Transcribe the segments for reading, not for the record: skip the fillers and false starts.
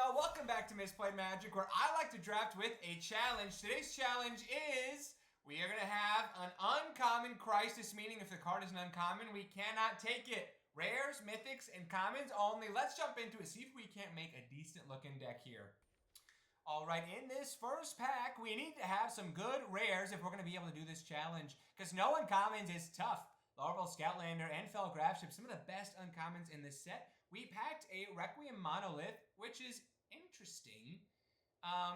y'all? Welcome back to Misplayed Magic, where I like to draft with a challenge. Today's challenge is we are going to have an uncommon crisis, meaning if the card is an uncommon, we cannot take it. Rares, mythics, and commons only. Let's jump into it, see if we can't make a decent looking deck here. Alright, in this first pack, we need to have some good rares if we're going to be able to do this challenge, because no uncommons is tough. Larval Scoutlander and Fell Grafship, some of the best uncommons in this set. We packed a Requiem Monolith, which is interesting.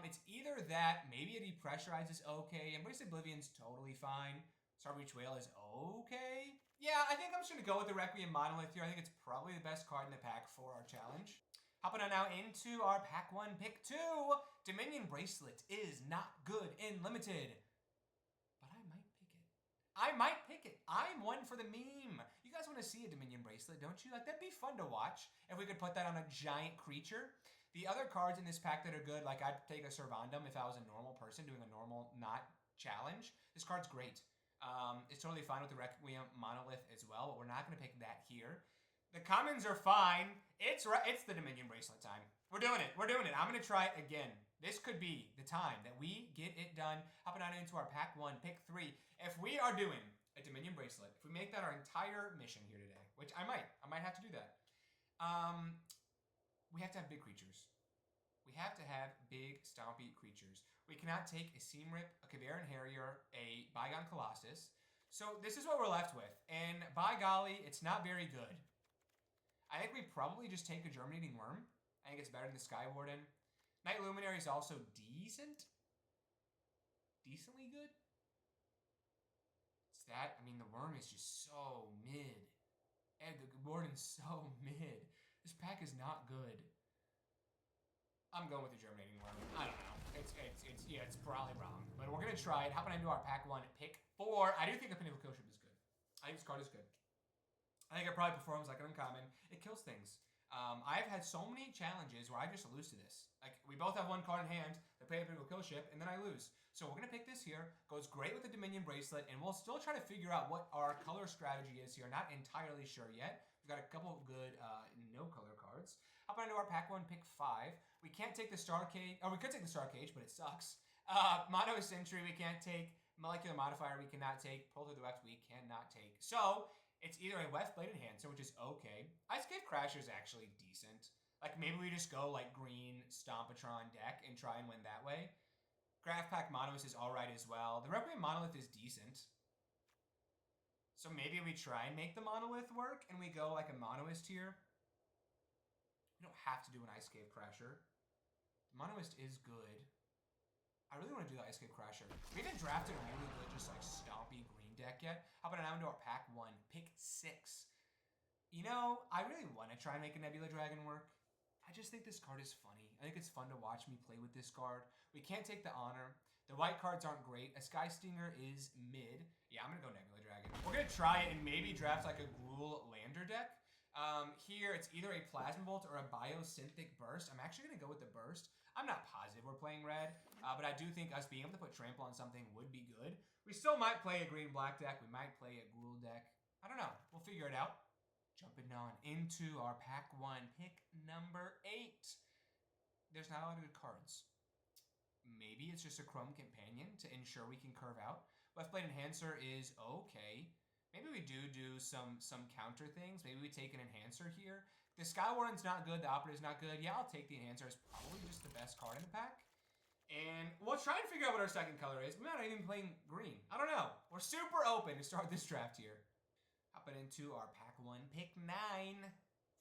It's either that, maybe it depressurizes okay. Embrace Oblivion's totally fine. Starbeach Whale is okay. Yeah, I think I'm just going to go with the Requiem Monolith here. I think it's probably the best card in the pack for our challenge. Hopping on now into our pack 1, pick 2. Dominion Bracelet is not good in Limited. But I might pick it. I might pick it. I'm one for the meme. You guys want to see a Dominion Bracelet, don't you? Like, that'd be fun to watch if we could put that on a giant creature. The other cards in this pack that are good, like I'd take a Servandum if I was a normal person doing a normal, not challenge. This card's great. It's totally fine with the Requiem Monolith as well, but we're not going to pick that here. The commons are fine. It's the Dominion Bracelet time. We're doing it. We're doing it. I'm going to try it again. This could be the time that we get it done. Hopping on into our pack 1, pick 3. If we are doing a Dominion Bracelet, if we make that our entire mission here today, which I might have to do that. We have to have big creatures. We have to have big, stompy creatures. We cannot take a Seamrip, a Kavaran Harrier, a Bygone Colossus. So this is what we're left with. And by golly, it's not very good. I think we probably just take a Germinating Worm. I think it's better than the Sky Warden. Night Luminary is also decent. Decently good. It's that. I mean, the Worm is just so mid. And the Warden's so mid. This pack is not good. I'm going with the Germinating Worm. I don't know. It's probably wrong. But we're going to try it. Hopping into our pack 1, pick 4. I do think the Pinnacle Kill Ship is good. I think this card is good. I think it probably performs like an uncommon. It kills things. I've had so many challenges where I just lose to this. Like, we both have one card in hand, the play a Pinnacle Kill Ship, and then I lose. So we're going to pick this here. Goes great with the Dominion Bracelet, and we'll still try to figure out what our color strategy is here. Not entirely sure yet. We've got a couple of good no-color cards. Hop on into our pack 1, pick 5. We can't take the Star Cage. Or we could take the Star Cage, but it sucks. Mono Sentry we can't take. Molecular Modifier we cannot take. Pull Through the Weft we cannot take. So it's either a Weft-Blade Enhancer, which is okay. Ice Cave Crasher is actually decent. Like, maybe we just go, like, green Stompatron deck and try and win that way. Graph Pack Monoist is alright as well. The Requiem Monolith is decent. So maybe we try and make the Monolith work, and we go, like, a Monoist here. We don't have to do an Ice Cave Crasher. The Monoist is good. I really want to do the Ice Cave Crasher. We haven't drafted a really good, just like stompy green deck yet. Hopping on into our pack 1, pick 6. You know, I really want to try and make a Nebula Dragon work. I just think this card is funny. I think it's fun to watch me play with this card. We can't take the Honor. The white cards aren't great. A Sky Stinger is mid. Yeah, I'm going to go Nebula Dragon. We're going to try it and maybe draft like a Gruul Lander deck. Here, it's either a Plasma Bolt or a Biosynthic Burst. I'm actually going to go with the Burst. I'm not positive we're playing red, but I do think us being able to put Trample on something would be good. We still might play a green-black deck. We might play a Gruul deck. I don't know. We'll figure it out. Jumping on into our pack 1, pick number 8. There's not a lot of good cards. Maybe it's just a Chrome Companion to ensure we can curve out. Weft-Blade Enhancer is okay. Maybe we do some counter things. Maybe we take an Enhancer here. The Sky Warden's not good. The Operator's not good. Yeah, I'll take the Enhancer. It's probably just the best card in the pack. And we'll try and figure out what our second color is. We might not even playing green. I don't know. We're super open to start this draft here. Hopping into our pack 1, pick 9.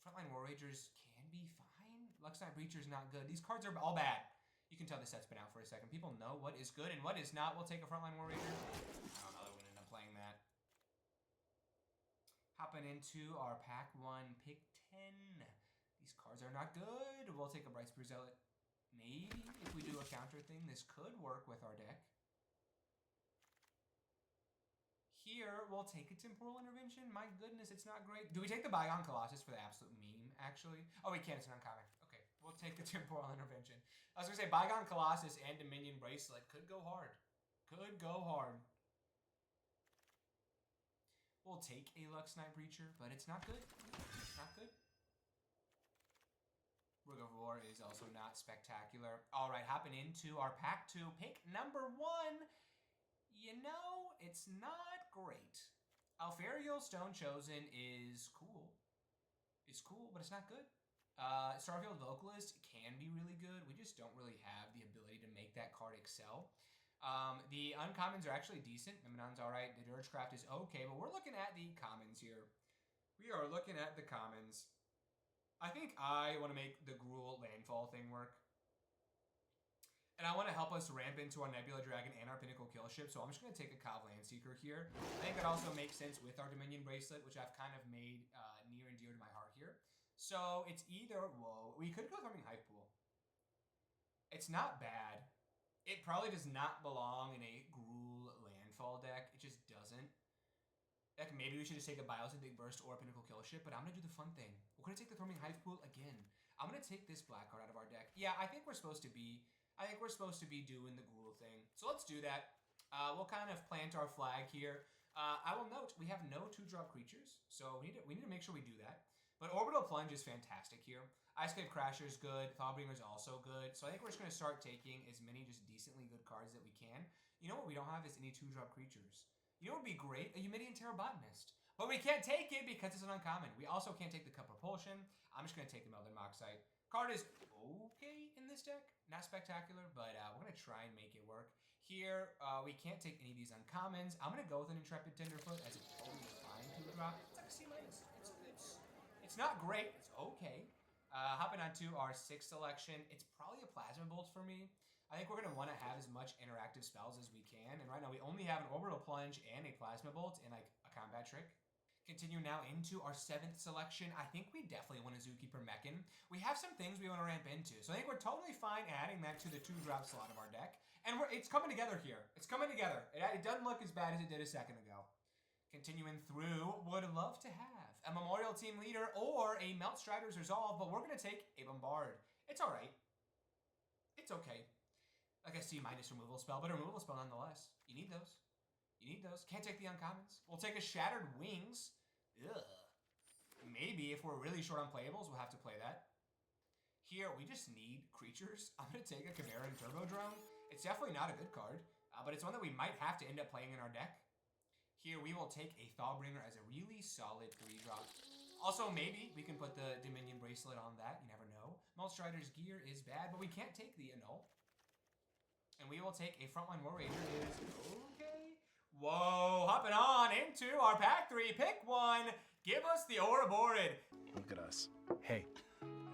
Frontline War Ragers can be fine. Luxnight Breacher's not good. These cards are all bad. You can tell this set's been out for a second. People know what is good and what is not. We'll take a Frontline War Rager. I don't know that we're going to end up playing that. Hopping into our pack 1, pick 10. These cards are not good. We'll take a Brightspear Zealot. Maybe if we do a counter thing, this could work with our deck. Here, we'll take a Temporal Intervention. My goodness, it's not great. Do we take the Bygone Colossus for the absolute meme, actually? Oh, we can't. It's an uncommon. Okay, we'll take the Temporal Intervention. I was going to say, Bygone Colossus and Dominion Bracelet could go hard. Could go hard. We'll take a Luxnight Breacher, but it's not good. It's not good. Rig of War. 4 is also not spectacular. All right, hopping into our pack 2. Pick number 1. You know, it's not great. Alfariel Stone Chosen is cool. It's cool, but it's not good. Starfield Vocalist can be really good. We just don't really have the ability to make that card excel. The uncommons are actually decent. Mimimon's alright. The Dirgecraft is okay, but we're looking at the commons here. We are looking at the commons. I think I want to make the Gruul Landfall thing work. And I want to help us ramp into our Nebula Dragon and our Pinnacle Kill Ship, so I'm just going to take a Kav Landseeker here. I think that also makes sense with our Dominion Bracelet, which I've kind of made near and dear to my heart here. So it's either, whoa, we could go Thrumming Hive Pool. It's not bad. It probably does not belong in a Gruul Landfall deck. It just doesn't. Like, maybe we should just take a Biosynthetic Burst or a Pinnacle Kill Ship, but I'm going to do the fun thing. We're going to take the Thrumming Hive Pool again. I'm going to take this black card out of our deck. Yeah, I think we're supposed to be doing the Gruul thing. So let's do that. We'll kind of plant our flag here. I will note we have no 2-drop creatures, so we need to make sure we do that. But Orbital Plunge is fantastic here. Ice Cave Crasher is good. Thawbringer is also good. So I think we're just going to start taking as many just decently good cards that we can. You know what we don't have is any 2-drop creatures. You know what would be great? A Eumidian Terrabotanist. But we can't take it because it's an uncommon. We also can't take the Cup Propulsion. I'm just going to take the Melted Moxite. Card is okay in this deck. Not spectacular, but we're going to try and make it work. Here, we can't take any of these uncommons. I'm going to go with an Intrepid Tenderfoot as a totally fine 2-drop. It's like a C-. It's not great. It's okay. Hopping on to our 6th selection. It's probably a Plasma Bolt for me. I think we're going to want to have as much interactive spells as we can. And right now we only have an Orbital Plunge and a Plasma Bolt and like a Combat Trick. Continue now into our 7th selection. I think we definitely want a Zookeeper Mechan. We have some things we want to ramp into. So I think we're totally fine adding that to the 2-drop slot of our deck. And it's coming together here. It's coming together. It doesn't look as bad as it did a second ago. Continuing through, would love to have a Memorial Team Leader or a Melt Strider's Resolve, but we're going to take a Bombard. It's all right. It's okay. Like a C- removal spell, but a removal spell nonetheless. You need those. You need those. Can't take the uncommons. We'll take a Shattered Wings. Ugh. Maybe if we're really short on playables, we'll have to play that. Here, we just need creatures. I'm going to take a Chimera and Turbo Drone. It's definitely not a good card, but it's one that we might have to end up playing in our deck. Here, we will take a Thawbringer as a really solid 3-drop. Also, maybe we can put the Dominion Bracelet on that. You never know. Melt Strider's Gear is bad, but we can't take the Annul. And we will take a Frontline War Ranger. Is okay. Whoa, hopping on into our pack 3. Pick one. Give us the Ouroborid. Look at us. Hey,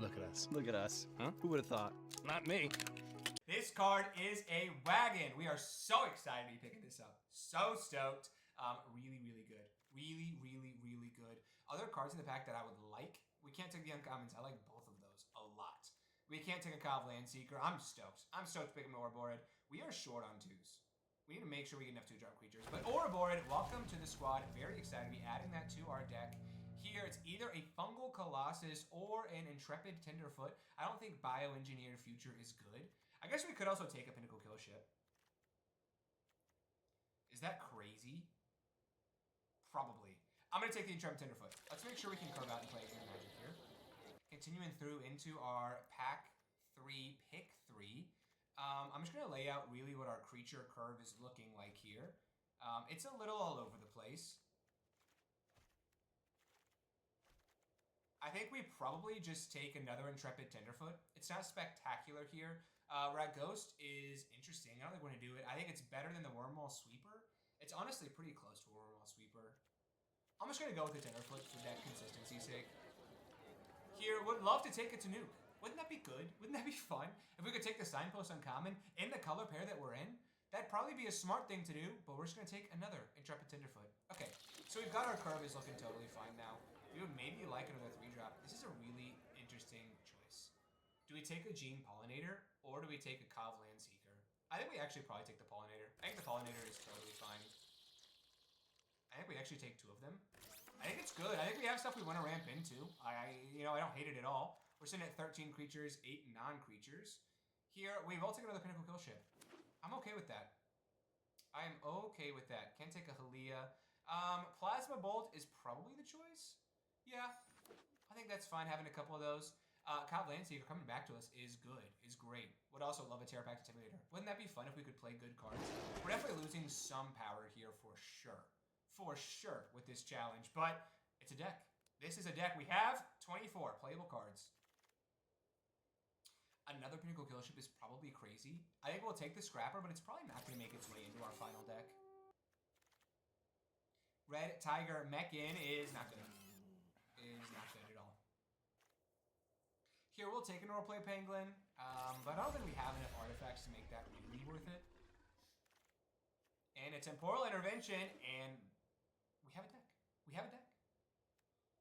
look at us. Look at us. Huh? Who would have thought? Not me. This card is a wagon. We are so excited to be picking this up. So stoked. Really, really good. Really, really, really good. Other cards in the pack that I would like. We can't take the uncommons. I like both of those a lot. We can't take a Kav Landseeker. I'm stoked. I'm stoked to pick up an Ouroborid. We are short on 2s. We need to make sure we get enough 2-drop creatures. But Ouroborid, welcome to the squad. Very excited to be adding that to our deck. Here, it's either a Fungal Colossus or an Intrepid Tenderfoot. I don't think Bioengineered Future is good. I guess we could also take a Pinnacle Kill Ship. Is that crazy? Probably. I'm going to take the Intrepid Tenderfoot. Let's make sure we can curve out and play Eternal Magic here. Continuing through into our pack 3, pick 3. I'm just going to lay out really what our creature curve is looking like here. It's a little all over the place. I think we probably just take another Intrepid Tenderfoot. It's not spectacular here. Rat Ghost is interesting. I don't think we're going to do it. I think it's better than the Wormwall Sweeper. It's honestly pretty close to a Wormwall Sweeper. I'm just going to go with the Tenderfoot for that consistency's sake. Here, would love to take it to Nuke. Wouldn't that be good? Wouldn't that be fun? If we could take the Signpost Uncommon in the color pair that we're in, that'd probably be a smart thing to do, but we're just going to take another Intrepid Tenderfoot. Okay, so we've got our curve is looking totally fine now. We would maybe like another 3-drop. This is a really interesting choice. Do we take a Gene Pollinator, or do we take a Kav Landseeker? I think we actually probably take the Pollinator. I think the Pollinator is totally fine. I think we actually take 2 of them. I think it's good. I think we have stuff we want to ramp into. I don't hate it at all. We're sitting at 13 creatures, 8 non-creatures. Here, we will take another Pinnacle Kill Ship. I'm okay with that. I am okay with that. Can't take a Halia. Plasma Bolt is probably the choice. Yeah, I think that's fine having a couple of those. Kyle Lanceager coming back to us is good, is great. Would also love a Terra Pact Intimidator. Wouldn't that be fun if we could play good cards? We're definitely losing some power here for sure. For sure with this challenge, but it's a deck. This is a deck. We have 24 playable cards. Another Pinnacle Killship is probably crazy. I think we'll take the Scrapper, but it's probably not going to make its way into our final deck. Red Tiger Mechin is not good. Is not good at all. Here, we'll take an Roleplay Penguin, but I don't think we have enough artifacts to make that really worth it. And it's Temporal Intervention, and we have a deck. We have a deck.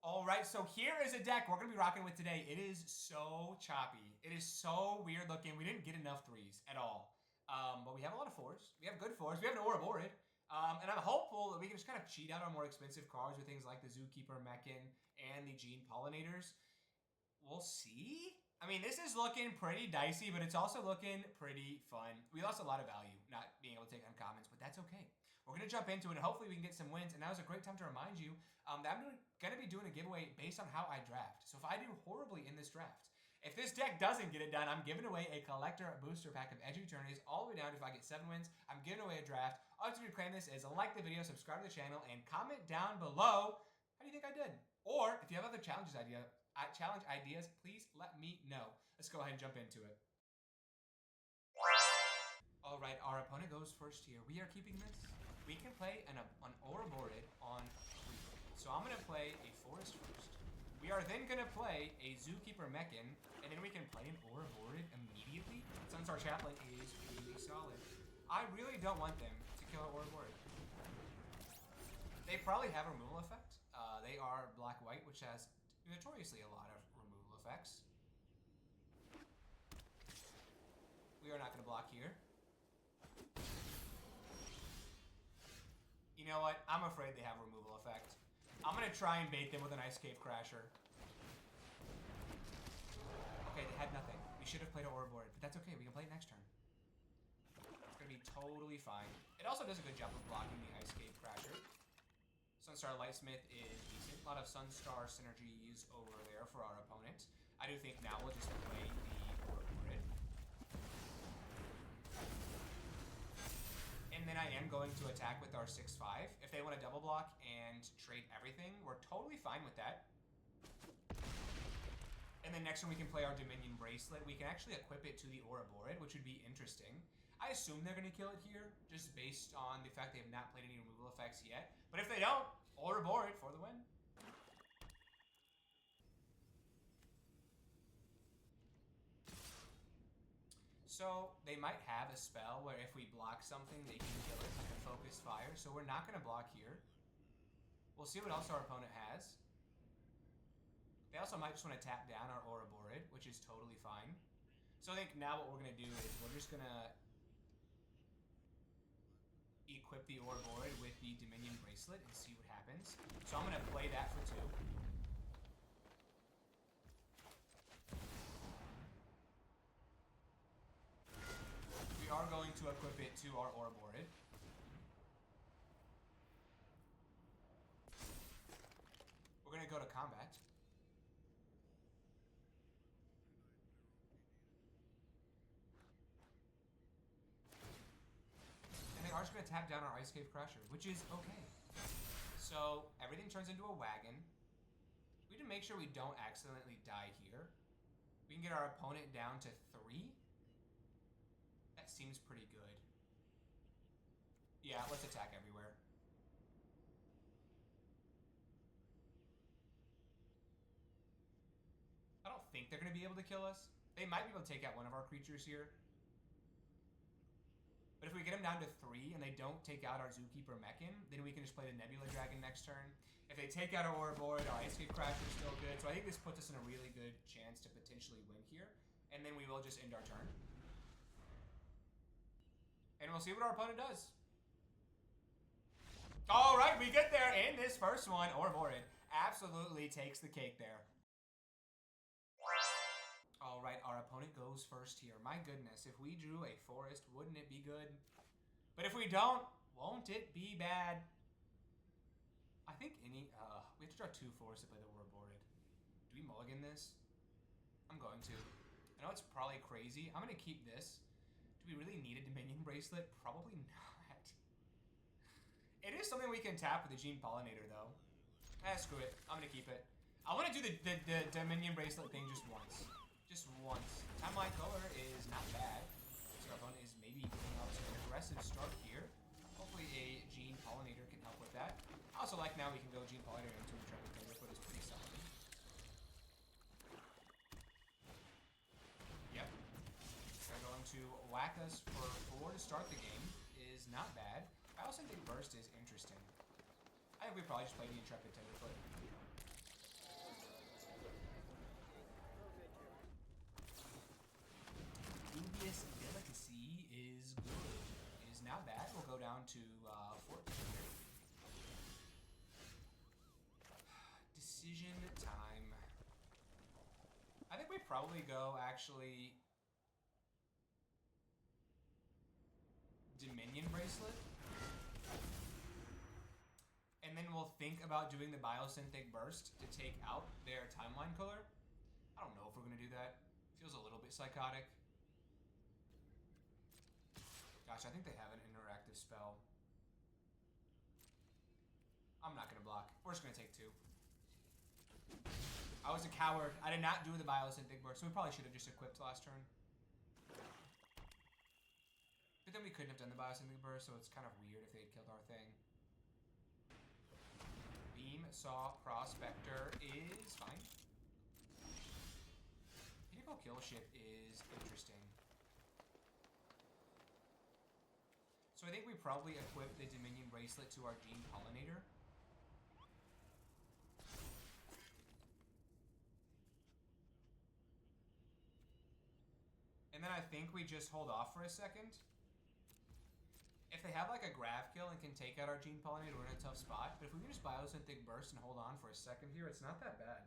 All right, so here is a deck we're going to be rocking with today. It is so choppy. It is so weird looking. We didn't get enough 3s at all. But we have a lot of 4s. We have good 4s. We have an Ouroborid. And I'm hopeful that we can just kind of cheat out on more expensive cards with things like the Zookeeper Mechin and the Gene Pollinators. We'll see. I mean, this is looking pretty dicey, but it's also looking pretty fun. We lost a lot of value not being able to take uncommons, but that's okay. We're going to jump into it, and hopefully we can get some wins. And that was a great time to remind you that I'm going to be doing a giveaway based on how I draft. So if I do horribly in this draft, if this deck doesn't get it done, I'm giving away a collector booster pack of Edge of Eternities all the way down to if I get 7 wins. I'm giving away a draft. All you have to do to claim this is like the video, subscribe to the channel, and comment down below how do you think I did. Or if you have other challenge ideas, please let me know. Let's go ahead and jump into it. All right, our opponent goes first here. We are keeping this. We can play an Ouroborid on 3. So I'm going to play a Forest first. We are then going to play a Zookeeper Mechin, and then we can play an Ouroborid immediately. Since our Chaplain is really solid. I really don't want them to kill an Ouroborid. They probably have a removal effect. They are black-white, which has notoriously a lot of removal effects. We are not going to block here. You know what? I'm afraid they have a removal effect. I'm going to try and bait them with an Ice Cave Crasher. Okay, they had nothing. We should have played an Ouroborid, but that's okay. We can play it next turn. It's going to be totally fine. It also does a good job of blocking the Ice Cave Crasher. Sunstar Lightsmith is decent. A lot of Sunstar synergies over there for our opponent. I do think now we'll just play the Ouroborid. And then I am going to attack with our 6/5. If they want to double block and trade everything, we're totally fine with that. And then next one we can play our Dominion Bracelet. We can actually equip it to the Ouroborid, which would be interesting. I assume they're going to kill it here, just based on the fact they have not played any removal effects yet. But if they don't, Ouroborid for the win. So they might have a spell where if we block something, they can kill it, like a focused fire. So we're not going to block here. We'll see what else our opponent has. They also might just want to tap down our Ouroborid, which is totally fine. So I think now what we're going to do is we're just going to equip the Ouroborid with the Dominion Bracelet and see what happens. So I'm going to play that for 2. We are going to equip it to our Ouroborid. We're going to go to combat. And they are just going to tap down our Ice Cave Crasher, which is okay. So everything turns into a wagon. We need to make sure we don't accidentally die here. We can get our opponent down to 3. That seems pretty good. Yeah, let's attack everywhere. I don't think they're going to be able to kill us. They might be able to take out one of our creatures here. But if we get them down to 3 and they don't take out our Zookeeper Mechin, then we can just play the Nebula Dragon next turn. If they take out our Ouroborid, our Ice Cave Crasher is still good. So I think this puts us in a really good chance to potentially win here. And then we will just end our turn. And we'll see what our opponent does. All right, we get there in this first one. Ouroborid absolutely takes the cake there. All right, our opponent goes first here. My goodness, if we drew a forest, wouldn't it be good? But if we don't, won't it be bad? I think we have to draw 2 forests to play the Ouroborid. Do we mulligan this? I'm going to. I know it's probably crazy. I'm going to keep this. Do we really need a Dominion Bracelet? Probably not. It is something we can tap with the Gene Pollinator, though. Screw it. I'm going to keep it. I want to do the Dominion Bracelet thing just once. Just once. Timeline color is not bad. So our opponent is maybe getting out to an aggressive start here. Hopefully a Gene Pollinator can help with that. I also like now we can go Gene Pollinator into a Intrepid Tenderfoot. It's pretty solid. Yep. They're going to whack us for 4 to start the game. Is not bad. I also think Burst is interesting. I think we probably just play the Intrepid Tenderfoot. Dubious Delicacy is good. Is not bad. We'll go down to 14 here. Decision time. I think we probably go actually Dominion Bracelet. And then we'll think about doing the Biosynthetic Burst to take out their timeline color. I don't know if we're going to do that. Feels a little bit psychotic. Gosh, I think they have an interactive spell. I'm not going to block. We're just going to take 2. I was a coward. I did not do the Biosynthetic Burst, so we probably should have just equipped last turn. But then we couldn't have done the Biosynthetic Burst, so it's kind of weird if they had killed our thing. Beam Saw Prospector is fine. Pinnacle Kill Ship is interesting. So I think we probably equip the Dominion Bracelet to our Gene Pollinator. And then I think we just hold off for a second. If they have like a grab kill and can take out our Gene Pollinator, we're in a tough spot. But if we can just Biosynthetic Burst and hold on for a second here, it's not that bad.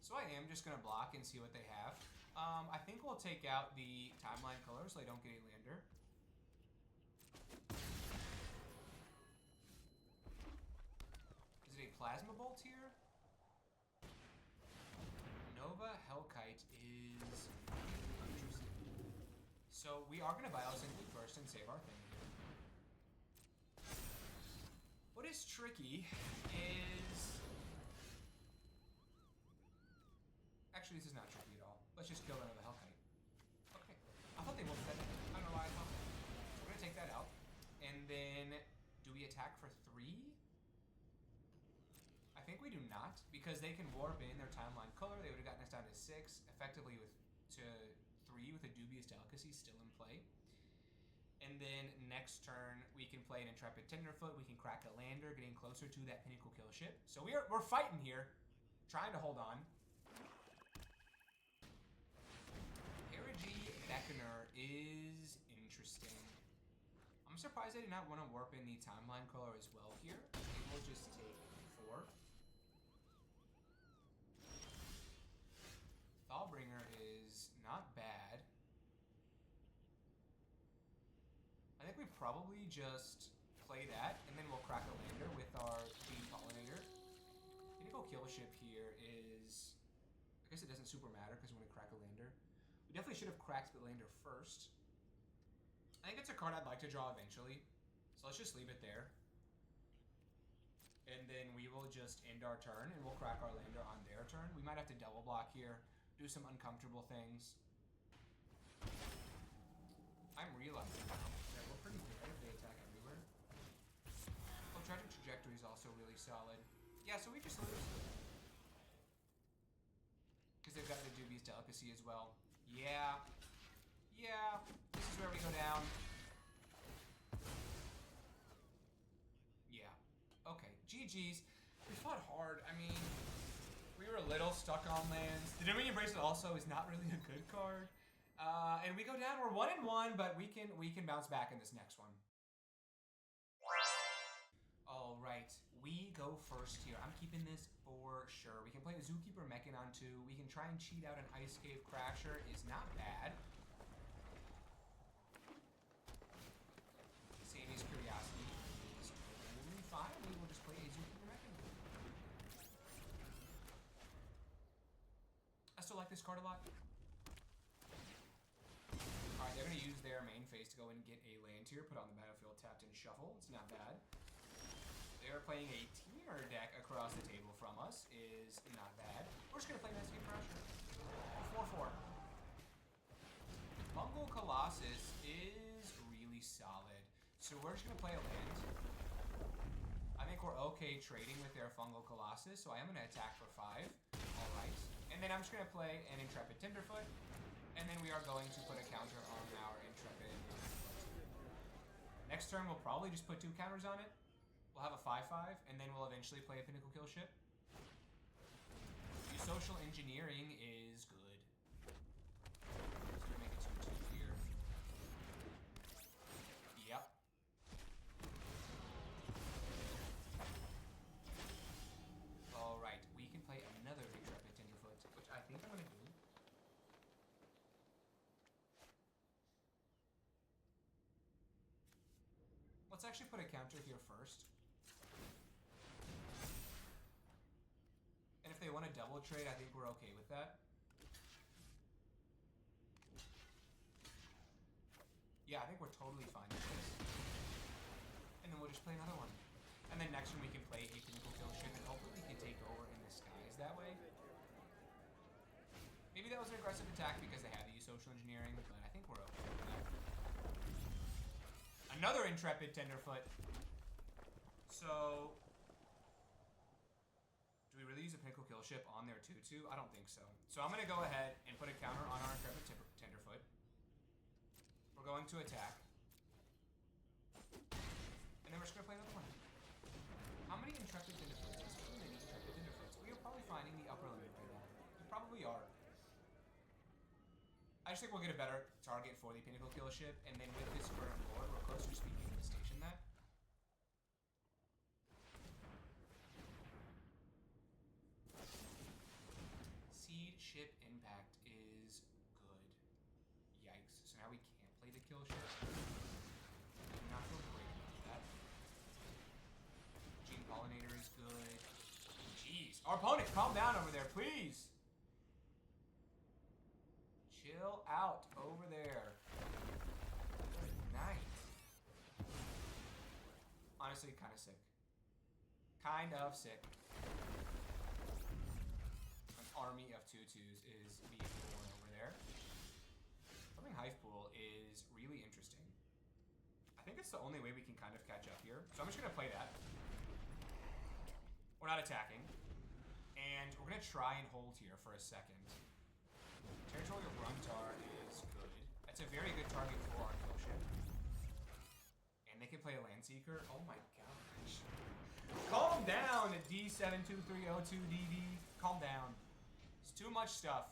So I am just going to block and see what they have. I think we'll take out the timeline color so they don't get a lander. Is it a Plasma Bolt here? Nova Hellkite is interesting. So we are going to Biosynthetic Burst and save our thing here. What is tricky is... Actually, this is not tricky at all. Let's just kill another Hellkite. Okay. I thought they wolfed that in. I don't know why I thought that. So we're going to take that out. And then, do we attack for 3? I think we do not, because they can warp in their timeline color. They would have gotten us down to 6, effectively to 3 with a Dubious Delicacy still in play. And then next turn, we can play an Intrepid Tenderfoot. We can crack a lander, getting closer to that Pinnacle Kill Ship. So we're fighting here, trying to hold on. Beckoner is interesting. I'm surprised I did not want to warp in the timeline color as well here. Maybe we'll just take 4. Thawbringer is not bad. I think we probably just play that, and then we'll crack a lander with our Gene Pollinator. Pinnacle Kill Ship here is... I guess it doesn't super matter because we're going to crack a lander. We definitely should have cracked the lander first. I think it's a card I'd like to draw eventually. So let's just leave it there. And then we will just end our turn and we'll crack our lander on their turn. We might have to double block here, do some uncomfortable things. I'm realizing now that we're pretty good if they attack everywhere. Oh, Tragic Trajectory is also really solid. Yeah, so we just lose. Because they've got the Dubious Delicacy as well. Yeah. Yeah. This is where we go down. Yeah. Okay. GG's. We fought hard. I mean, we were a little stuck on lands. The Dominion Bracelet also is not really a good card. And we go down. We're 1-1, but we can bounce back in this next one. All right. We go first here. I'm keeping this for sure. We can play a Zookeeper Mechan on 2. We can try and cheat out an Ice Cave Crasher. Is not bad. Savious Curiosity is totally fine. We will just play a Zookeeper Mechan. still like this card a lot. Alright, they're going to use their main phase to go and get a land tier, put on the battlefield, tapped and shuffle. It's not bad. They are playing a Teamer deck across the table from us. Is not bad. We're just going to play Mesquite Pressure. 4-4. Fungal Colossus is really solid. So we're just going to play a land. I think we're okay trading with their Fungal Colossus, so I am going to attack for 5. Alright. And then I'm just going to play an Intrepid Tenderfoot. And then we are going to put a counter on our Intrepid Tenderfoot. Next turn, we'll probably just put 2 counters on it. We'll have a 5-5, and then we'll eventually play a Pinnacle Kill Ship. Social Engineering is good. Just gonna make it 2-2 here. Yep. Alright, we can play another Intrepid Tenderfoot, which I think I'm gonna do. Let's actually put a counter here first. And if they want to double trade, I think we're okay with that. Yeah, I think we're totally fine with this. And then we'll just play another one. And then next one we can play a Pinnacle Kill Ship, and hopefully we can take over in the skies that way. Maybe that was an aggressive attack because they had to use Social Engineering, but I think we're okay with that. Another Intrepid Tenderfoot. So, do we really use a Pinnacle Kill Ship on their 2-2? I don't think so. So I'm going to go ahead and put a counter on our Intrepid Tenderfoot. We're going to attack. And then we're just going to play another one. How many Intrepid Tenderfoots? There's too many Intrepid Tenderfoots. We are probably finding the upper limit right now. We probably are. I just think we'll get a better target for the Pinnacle Kill Ship, and then with this current board, we're closer to being able to station that. Seed Ship Impact is good. Yikes. So now we can't play the Kill Ship. I do not feel great about that. Gene Pollinator is good. Jeez. Our opponent, calm down over there, please. Chill out over there. Good night. Honestly, kind of sick. Kind of sick. An army of 2-2s is being born over there. Something Hive Pool is really interesting. I think it's the only way we can kind of catch up here. So I'm just going to play that. We're not attacking. And we're going to try and hold here for a second. Territorial Gruntar is good. That's a very good target for our Kill Ship. And they can play a Landseeker. Oh my gosh. Calm down, D72302DD. Calm down. It's too much stuff.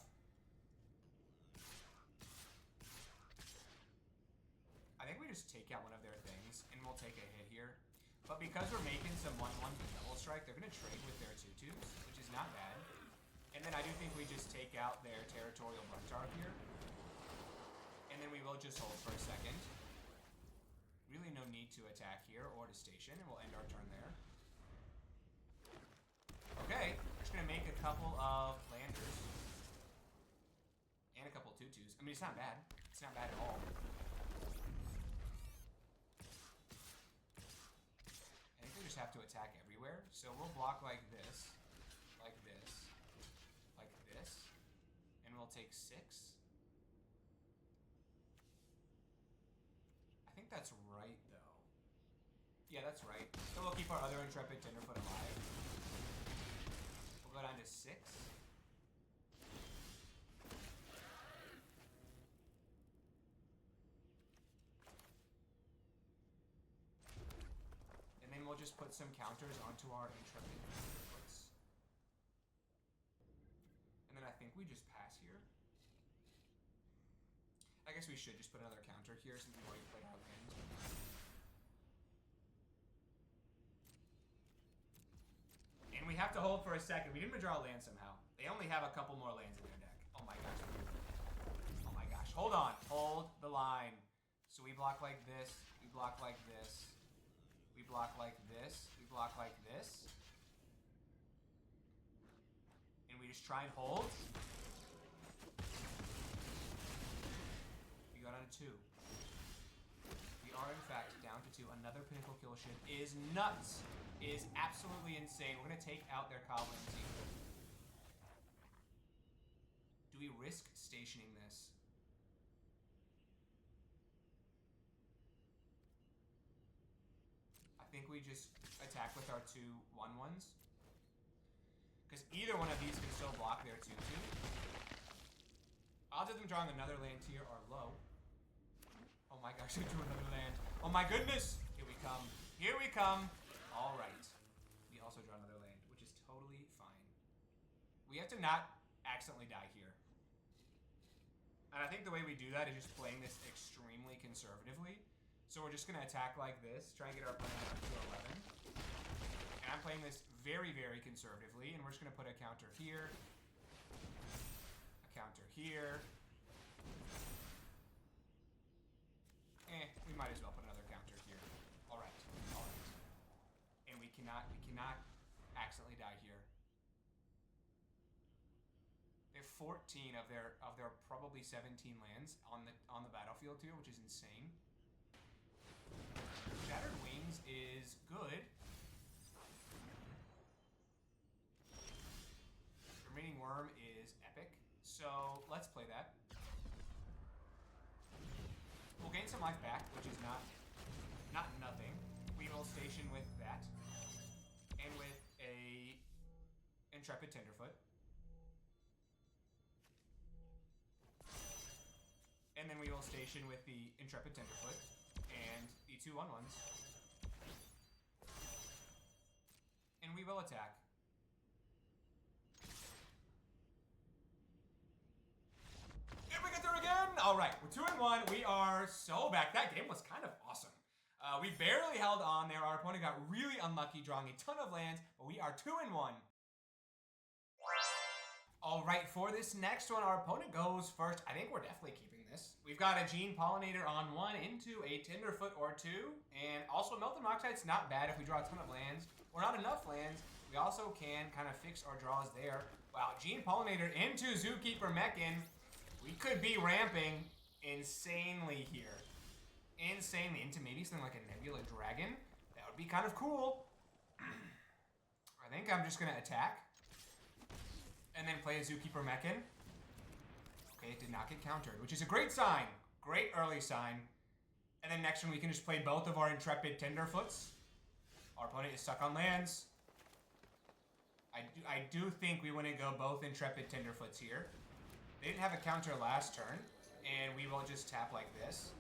I think we just take out one of their things, and we'll take a hit here. But because we're making some 1-1 double strike, they're going to trade with their 2-2s, which is not bad. And then I do think we just take out their Territorial Gruntar here. And then we will just hold for a second. Really no need to attack here or to station, and we'll end our turn there. Okay, just going to make a couple of landers. And a couple of 2-2s. I mean, it's not bad. It's not bad at all. I think we just have to attack everywhere. So we'll block like this, like this. Like this, and we'll take 6. I think that's right, though. Yeah, that's right. So we'll keep our other Intrepid Tenderfoot alive. We'll go down to 6. And then we'll just put some counters onto our Intrepid Tenderfoots. And then I think we just pass here. I guess we should just put another counter here since we've already played our land. And we have to hold for a second. We didn't draw a land somehow. They only have a couple more lands in their deck. Oh my gosh. Oh my gosh. Hold on. Hold the line. So we block like this. We block like this. We block like this. We block like this. And we just try and hold. got down to 2. We are, in fact, down to 2. Another pinnacle kill ship is nuts. Is absolutely insane. We're going to take out their goblins. Do we risk stationing this? I think we just attack with our 2 1/1s. Because either one of these can still block their 2/2. Odds of them drawing another land here are low. Oh my gosh, they drew another land. Oh my goodness! Here we come. Here we come. All right. We also draw another land, which is totally fine. We have to not accidentally die here. And I think the way we do that is just playing this extremely conservatively. So we're just going to attack like this, try and get our opponent up to 11. And I'm playing this very, very conservatively, and we're just going to put a counter here. A counter here. We might as well put another counter here. All right. All right. And we cannot accidentally die here. They have 14 of their probably 17 lands on the battlefield here, which is insane. Shattered Wings is good. Remaining Worm is epic. So let's play that. We'll gain some life back, which is not nothing. We will station with that. And with a Intrepid Tenderfoot. And then we will station with the Intrepid Tenderfoot and the 2 1/1s. And we will attack. And we get through again! Alright, we're 2-1. We are so back. That game was kind of awesome. We barely held on there. Our opponent got really unlucky, drawing a ton of lands, but we are 2-1. Alright, for this next one, our opponent goes first. I think we're definitely keeping this. We've got a Gene Pollinator on 1 into a Tenderfoot or 2. And also, Melted Moxite's not bad if we draw a ton of lands. Or not enough lands. We also can kind of fix our draws there. Wow, Gene Pollinator into Zookeeper Mechan. We could be ramping insanely here. Insanely. Into maybe something like a Nebula Dragon. That would be kind of cool. I think I'm just going to attack. And then play a Zookeeper Mechan. Okay, it did not get countered, which is a great sign. Great early sign. And then next one, we can just play both of our Intrepid Tenderfoots. Our opponent is stuck on lands. I do think we want to go both Intrepid Tenderfoots here. They didn't have a counter last turn. And we will just tap like this.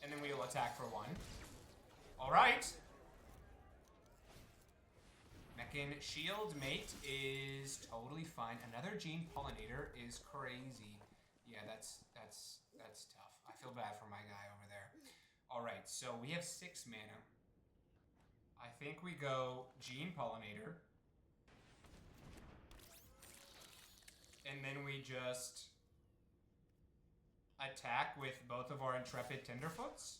And then we will attack for 1. All right. Mechan Shield Mate is totally fine. Another Gene Pollinator is crazy. Yeah, that's tough. I feel bad for my guy over there. All right, so we have 6 mana. I think we go Gene Pollinator. And then we just attack with both of our Intrepid Tenderfoots.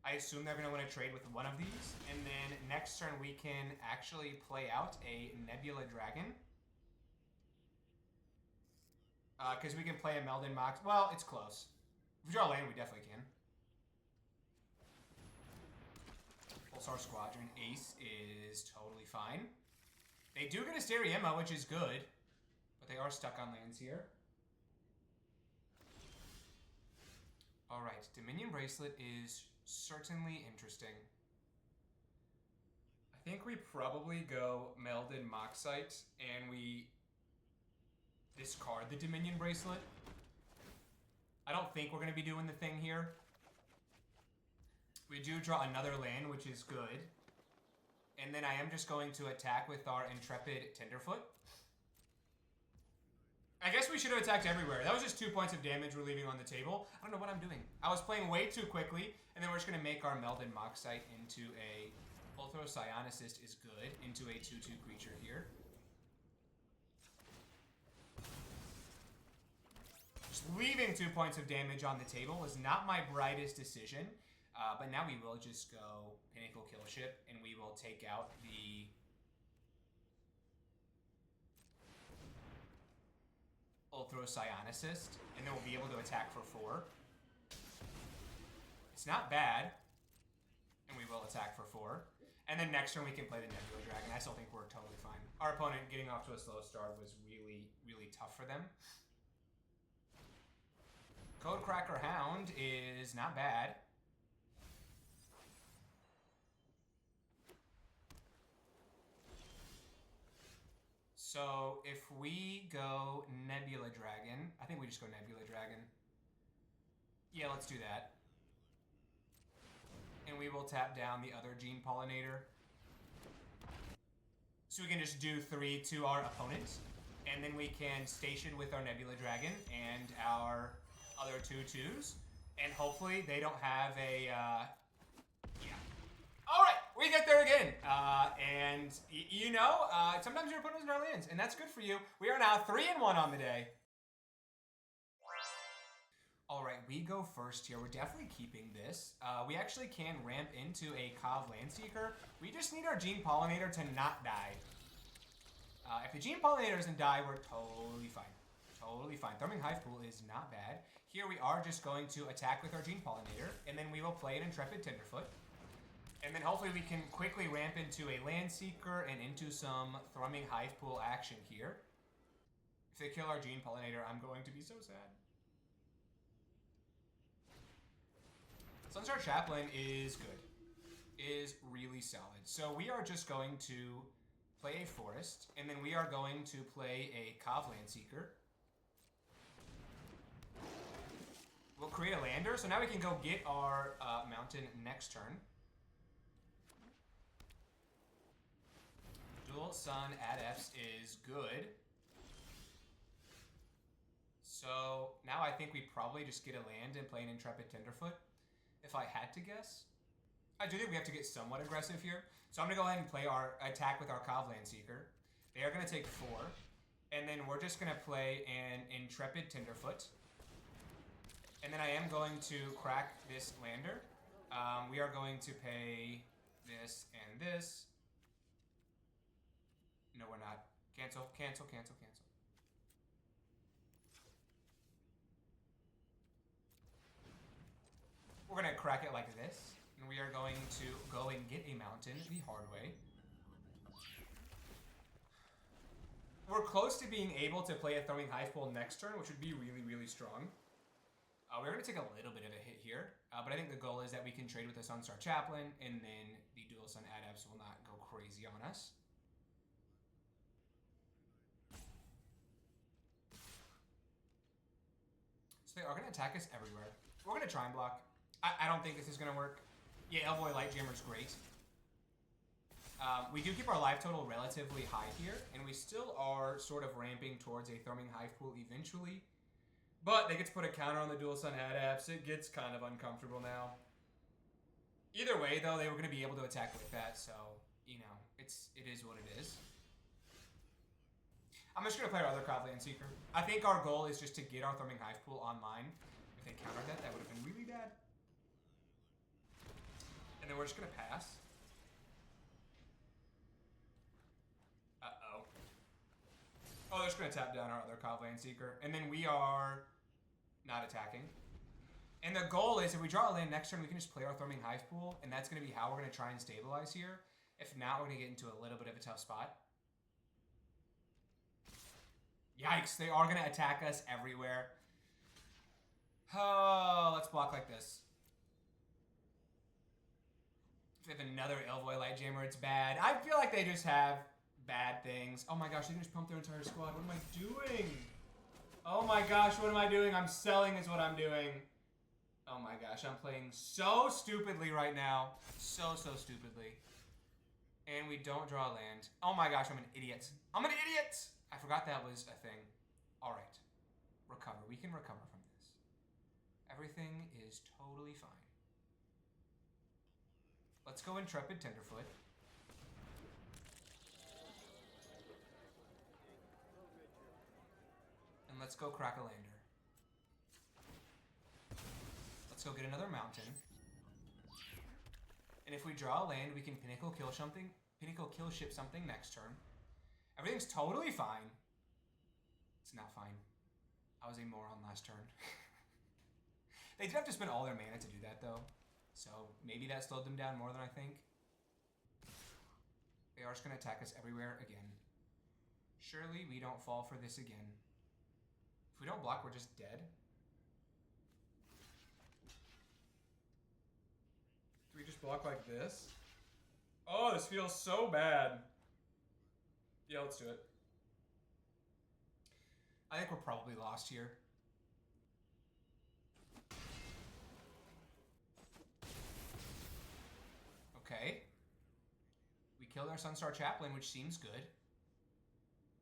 I assume they're going to want to trade with one of these. And then next turn we can actually play out a Nebula Dragon. Because we can play a Meldon Mox. Well, it's close. If we draw land, we definitely can. Pulsar Squadron Ace is totally fine. They do get a Asteriemma, which is good. But they are stuck on lands here. Alright, Dominion Bracelet is certainly interesting. I think we probably go Meldon Moxite and we discard the Dominion Bracelet. I don't think we're going to be doing the thing here. We do draw another land, which is good. And then I am just going to attack with our Intrepid Tenderfoot. I guess we should have attacked everywhere. That was just 2 points of damage we're leaving on the table. I don't know what I'm doing. I was playing way too quickly, and then we're just going to make our Meldon Moxite into a Ulthro Psionicist is good, into a 2/2 creature here. Just leaving 2 points of damage on the table was not my brightest decision, but now we will just go Pinnacle Killship, and we will take out the Ulthro Psionicist, and then we'll be able to attack for 4. It's not bad. And we will attack for 4. And then next turn we can play the Nebula Dragon. I still think we're totally fine. Our opponent getting off to a slow start was really, really tough for them. Codecracker Hound is not bad. So if we go Nebula Dragon, I think we just go Nebula Dragon. Yeah, let's do that. And we will tap down the other Gene Pollinator. So we can just do 3 to our opponent. And then we can station with our Nebula Dragon and our other 2/2s. And hopefully they don't have a... yeah. Alright, we get there again. Sometimes your opponent doesn't draw lands, and that's good for you. We are now 3-1 on the day. Alright, we go first here. We're definitely keeping this. We actually can ramp into a Kav Landseeker. We just need our Gene Pollinator to not die. If the Gene Pollinator doesn't die, we're totally fine. Totally fine. Throwing Hive Pool is not bad. Here we are just going to attack with our Gene Pollinator, and then we will play an Intrepid Tenderfoot. And then hopefully we can quickly ramp into a Landseeker and into some Thrumming Hive Pool action here. If they kill our Gene Pollinator, I'm going to be so sad. Sunstar Chaplain is good. Is really solid. So we are just going to play a Forest, and then we are going to play a Kav Landseeker. We'll create a lander, so now we can go get our mountain next turn. Dual Sun Adepts is good. So now I think we probably just get a land and play an Intrepid Tenderfoot, if I had to guess. I do think we have to get somewhat aggressive here. So I'm going to go ahead and play our attack with our Kav Landseeker. They are going to take 4. And then we're just going to play an Intrepid Tenderfoot. And then I am going to crack this lander. We are going to pay this and this. No, we're not. Cancel, cancel, cancel, cancel. We're going to crack it like this. And we are going to go and get a mountain the hard way. We're close to being able to play a Throwing Hive Pool next turn, which would be really, really strong. We're going to take a little bit of a hit here, but I think the goal is that we can trade with the Sunstar Chaplain, and then the Dual Sun Adepts will not go crazy on us. So they are going to attack us everywhere. We're going to try and block. I don't think this is going to work. Yeah, Elvoy Lightjammer's great. We do keep our life total relatively high here, and we still are sort of ramping towards a Thrumming Hive Pool eventually. But they get to put a counter on the Dual Sun Adepts. It gets kind of uncomfortable now. Either way, though, they were going to be able to attack with that, so, you know, it is what it is. I'm just going to play our other Kav Landseeker. I think our goal is just to get our Thrumming Hive Pool online. If they countered that, that would have been really bad. And then we're just going to pass. Uh-oh. Oh, they're just going to tap down our other Kav Landseeker. And then we are not attacking. And the goal is, if we draw a land next turn, we can just play our Thrumming Hive Pool, and that's going to be how we're going to try and stabilize here. If not, we're going to get into a little bit of a tough spot. Yikes, they are going to attack us everywhere. Oh, let's block like this. If we have another Elvoy Lightjammer, it's bad. I feel like they just have bad things. Oh my gosh, they can just pump their entire squad. What am I doing? Oh my gosh, what am I doing? I'm selling is what I'm doing. Oh my gosh, I'm playing so stupidly right now. So stupidly. And we don't draw land. Oh my gosh, I'm an idiot. I'm an idiot! I forgot that was a thing. Alright. Recover. We can recover from this. Everything is totally fine. Let's go Intrepid Tenderfoot. And let's go crack a lander. Let's go get another mountain. And if we draw a land, we can Pinnacle Kill Ship something next turn. Everything's totally fine. It's not fine. I was a moron last turn. They did have to spend all their mana to do that, though. So maybe that slowed them down more than I think. They are just going to attack us everywhere again. Surely we don't fall for this again. If we don't block, we're just dead. Do we just block like this? Oh, this feels so bad. Yeah, let's do it. I think we're probably lost here. Okay. We killed our Sunstar Chaplain, which seems good.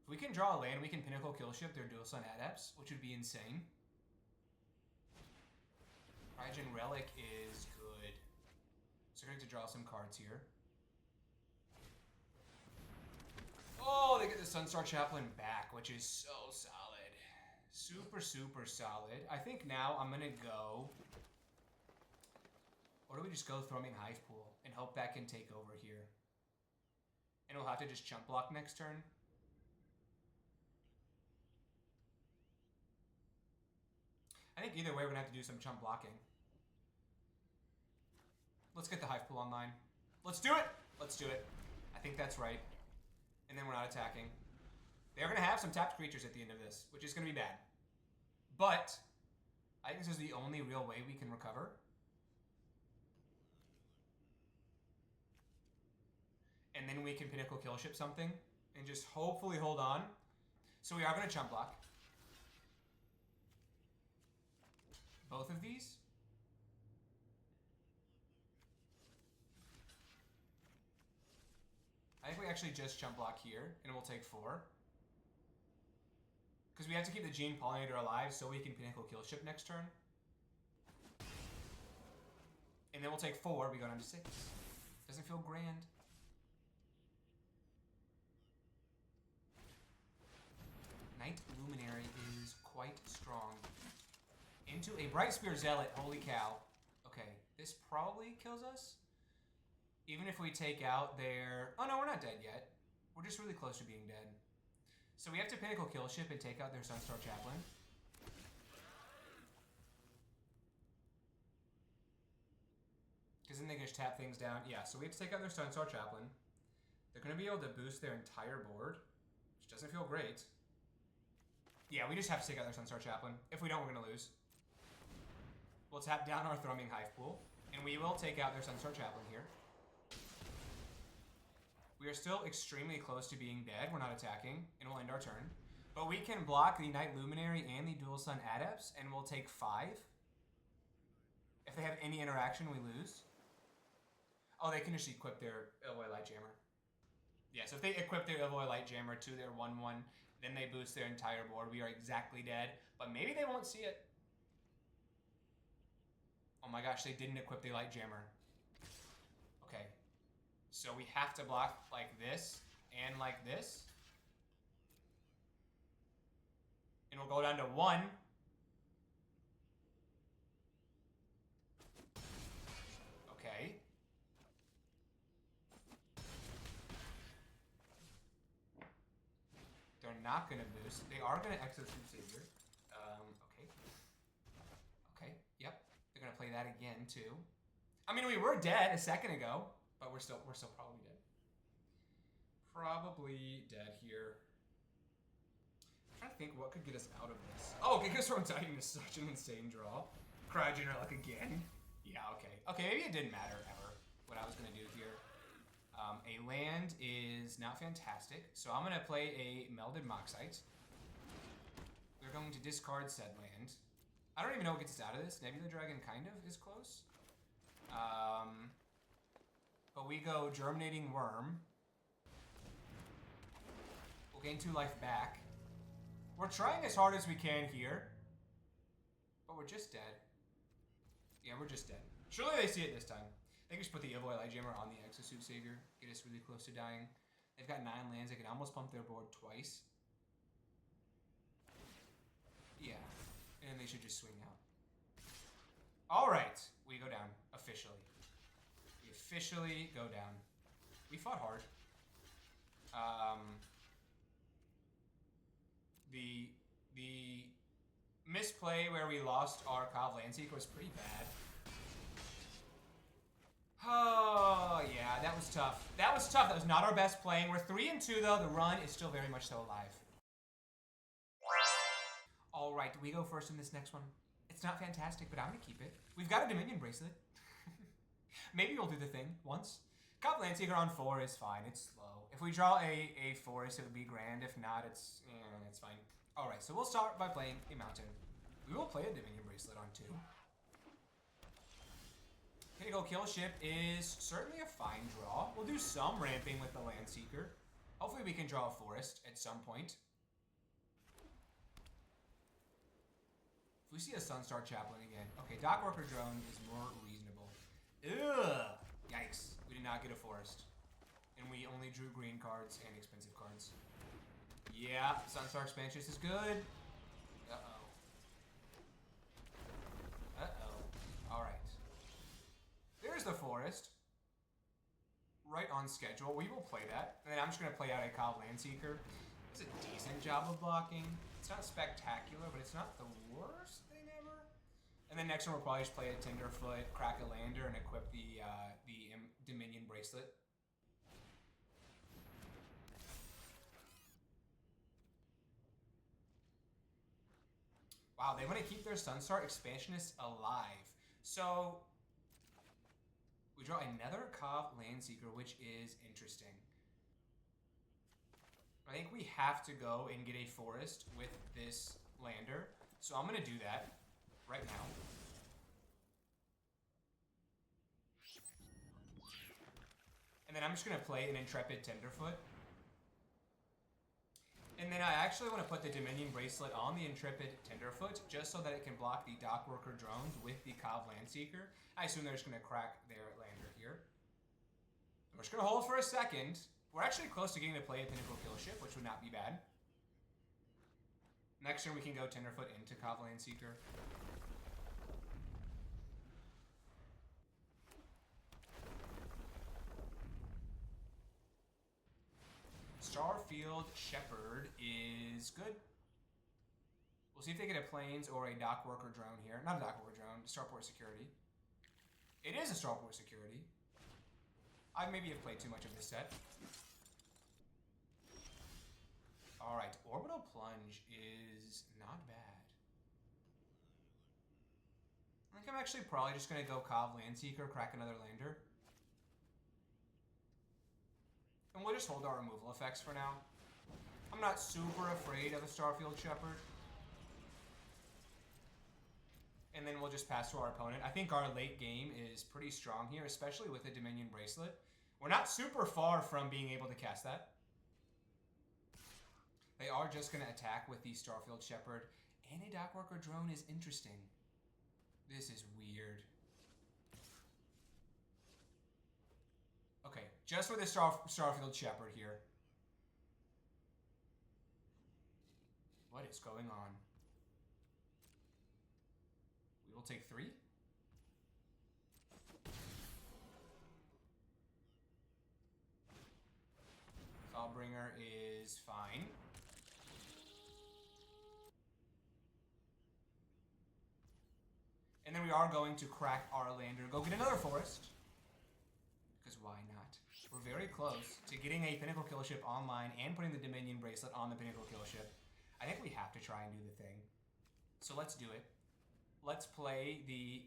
If we can draw a land, we can Pinnacle Killship their Dual Sun Adepts, which would be insane. Raijin Relic is good. So we're going to draw some cards here. Oh, they get the Sunstar Chaplain back, which is so solid. Super, super solid. I think now I'm going to go... Or do we just go Thrumming Hive Pool and hope that can take over here? And we'll have to just chump block next turn. I think either way we're going to have to do some chump blocking. Let's get the Hive Pool online. Let's do it! Let's do it. I think that's right. And then we're not attacking. They're going to have some tapped creatures at the end of this, which is going to be bad. But I think this is the only real way we can recover. And then we can Pinnacle Killship something and just hopefully hold on. So we are going to chump block. Both of these. I think we actually just chump block here and we'll take 4. Because we have to keep the Gene Pollinator alive so we can Pinnacle Killship next turn. And then we'll take 4, we go down to 6. Doesn't feel grand. Night Luminary is quite strong. Into a Bright Spear Zealot, holy cow. Okay, this probably kills us. Even if we take out their... Oh no, we're not dead yet. We're just really close to being dead. So we have to Pinnacle Killship and take out their Sunstar Chaplain. Because then they just tap things down. Yeah, so we have to take out their Sunstar Chaplain. They're going to be able to boost their entire board, which doesn't feel great. Yeah, we just have to take out their Sunstar Chaplain. If we don't, we're going to lose. We'll tap down our Thrumming Hive Pool, and we will take out their Sunstar Chaplain here. We are still extremely close to being dead. We're not attacking, and we'll end our turn. But we can block the Night Luminary and the Dual Sun Adepts, and we'll take 5. If they have any interaction, we lose. Oh, they can just equip their Ilvoy Lightjammer. Yeah, so if they equip their Ilvoy Lightjammer to their 1/1, then they boost their entire board. We are exactly dead, but maybe they won't see it. Oh my gosh, they didn't equip the Lightjammer. Okay. So we have to block like this and like this. And we'll go down to 1. Okay. They're not going to boost. They are going to Exo Suit Savior. Okay. Okay, yep. They're going to play that again, too. I mean, we were dead a second ago. But we're still probably dead. Probably dead here. I'm trying to think what could get us out of this. Oh, Giga Storm Titan is such an insane draw. Cryogenic Relic again. Yeah, okay. Okay, maybe it didn't matter ever what I was going to do here. A land is not fantastic, so I'm going to play a Melded Moxite. We're going to discard said land. I don't even know what gets us out of this. Nebula Dragon kind of is close. But we go Germinating Worm. We'll gain 2 life back. We're trying as hard as we can here. But we're just dead. Yeah, we're just dead. Surely they see it this time. They can just put the Ilvoy Lightjammer on the Exosuit Savior. Get us really close to dying. They've got 9 lands. They can almost pump their board twice. Yeah. And they should just swing out. Alright. We go down. Officially. Officially go down. We fought hard. The misplay where we lost our Cobb Landseeker was pretty bad. Oh, yeah, that was tough. That was tough. That was not our best playing. We're 3-2, though. The run is still very much so alive. All right, we go first in this next one. It's not fantastic, but I'm going to keep it. We've got a Dominion bracelet. Maybe we'll do the thing once. Cop Landseeker on 4 is fine. It's slow. If we draw a forest, it would be grand. If not, it's fine. All right, so we'll start by playing a mountain. We will play a Dominion bracelet on 2. Pinnacle Kill Ship is certainly a fine draw. We'll do some ramping with the Landseeker. Hopefully we can draw a forest at some point. If we see a Sunstar Chaplain again. Okay, Dockworker Drone is more reasonable. Ugh! Yikes. We did not get a forest. And we only drew green cards and expensive cards. Yeah, Sunstar Expansionist is good. Uh-oh. Uh-oh. Alright. There's the forest. Right on schedule. We will play that. And then I'm just going to play out a Cobb Landseeker. It's a decent job of blocking. It's not spectacular, but it's not the worst thing ever. And then next one we'll probably just play a Tenderfoot, crack a lander, and equip the Dominion bracelet. Wow, they want to keep their Sunstar Expansionists alive. So we draw another Cobb Landseeker, which is interesting. I think we have to go and get a forest with this lander. So I'm going to do that right now. And then I'm just going to play an Intrepid Tenderfoot. And then I actually want to put the Dominion Bracelet on the Intrepid Tenderfoot just so that it can block the Dockworker drones with the Cobb Landseeker. I assume they're just going to crack their lander here. We're just going to hold for a second. We're actually close to getting to play a Pinnacle Kill Ship, which would not be bad. Next turn we can go Tenderfoot into Cobb Landseeker. Starfield Shepherd is good. We'll see if they get a Plains or a Dockworker drone here. Not a Dockworker drone, Starport Security. It is a Starport Security. I maybe have played too much of this set. Alright, Orbital Plunge is not bad. I think I'm actually probably just going to go Cobb Landseeker, crack another lander. And we'll just hold our removal effects for now. I'm not super afraid of a Starfield Shepherd. And then we'll just pass to our opponent. I think our late game is pretty strong here, especially with the Dominion Bracelet. We're not super far from being able to cast that. They are just going to attack with the Starfield Shepherd. And a Dockworker drone is interesting. This is weird. Okay, just for the Starfield Shepherd here. What is going on? We will take 3. Thawbringer is fine. And then we are going to crack our lander, go get another forest. Because why not? We're very close to getting a Pinnacle Kill Ship online and putting the Dominion Bracelet on the Pinnacle Kill Ship. I think we have to try and do the thing. So let's do it. Let's play the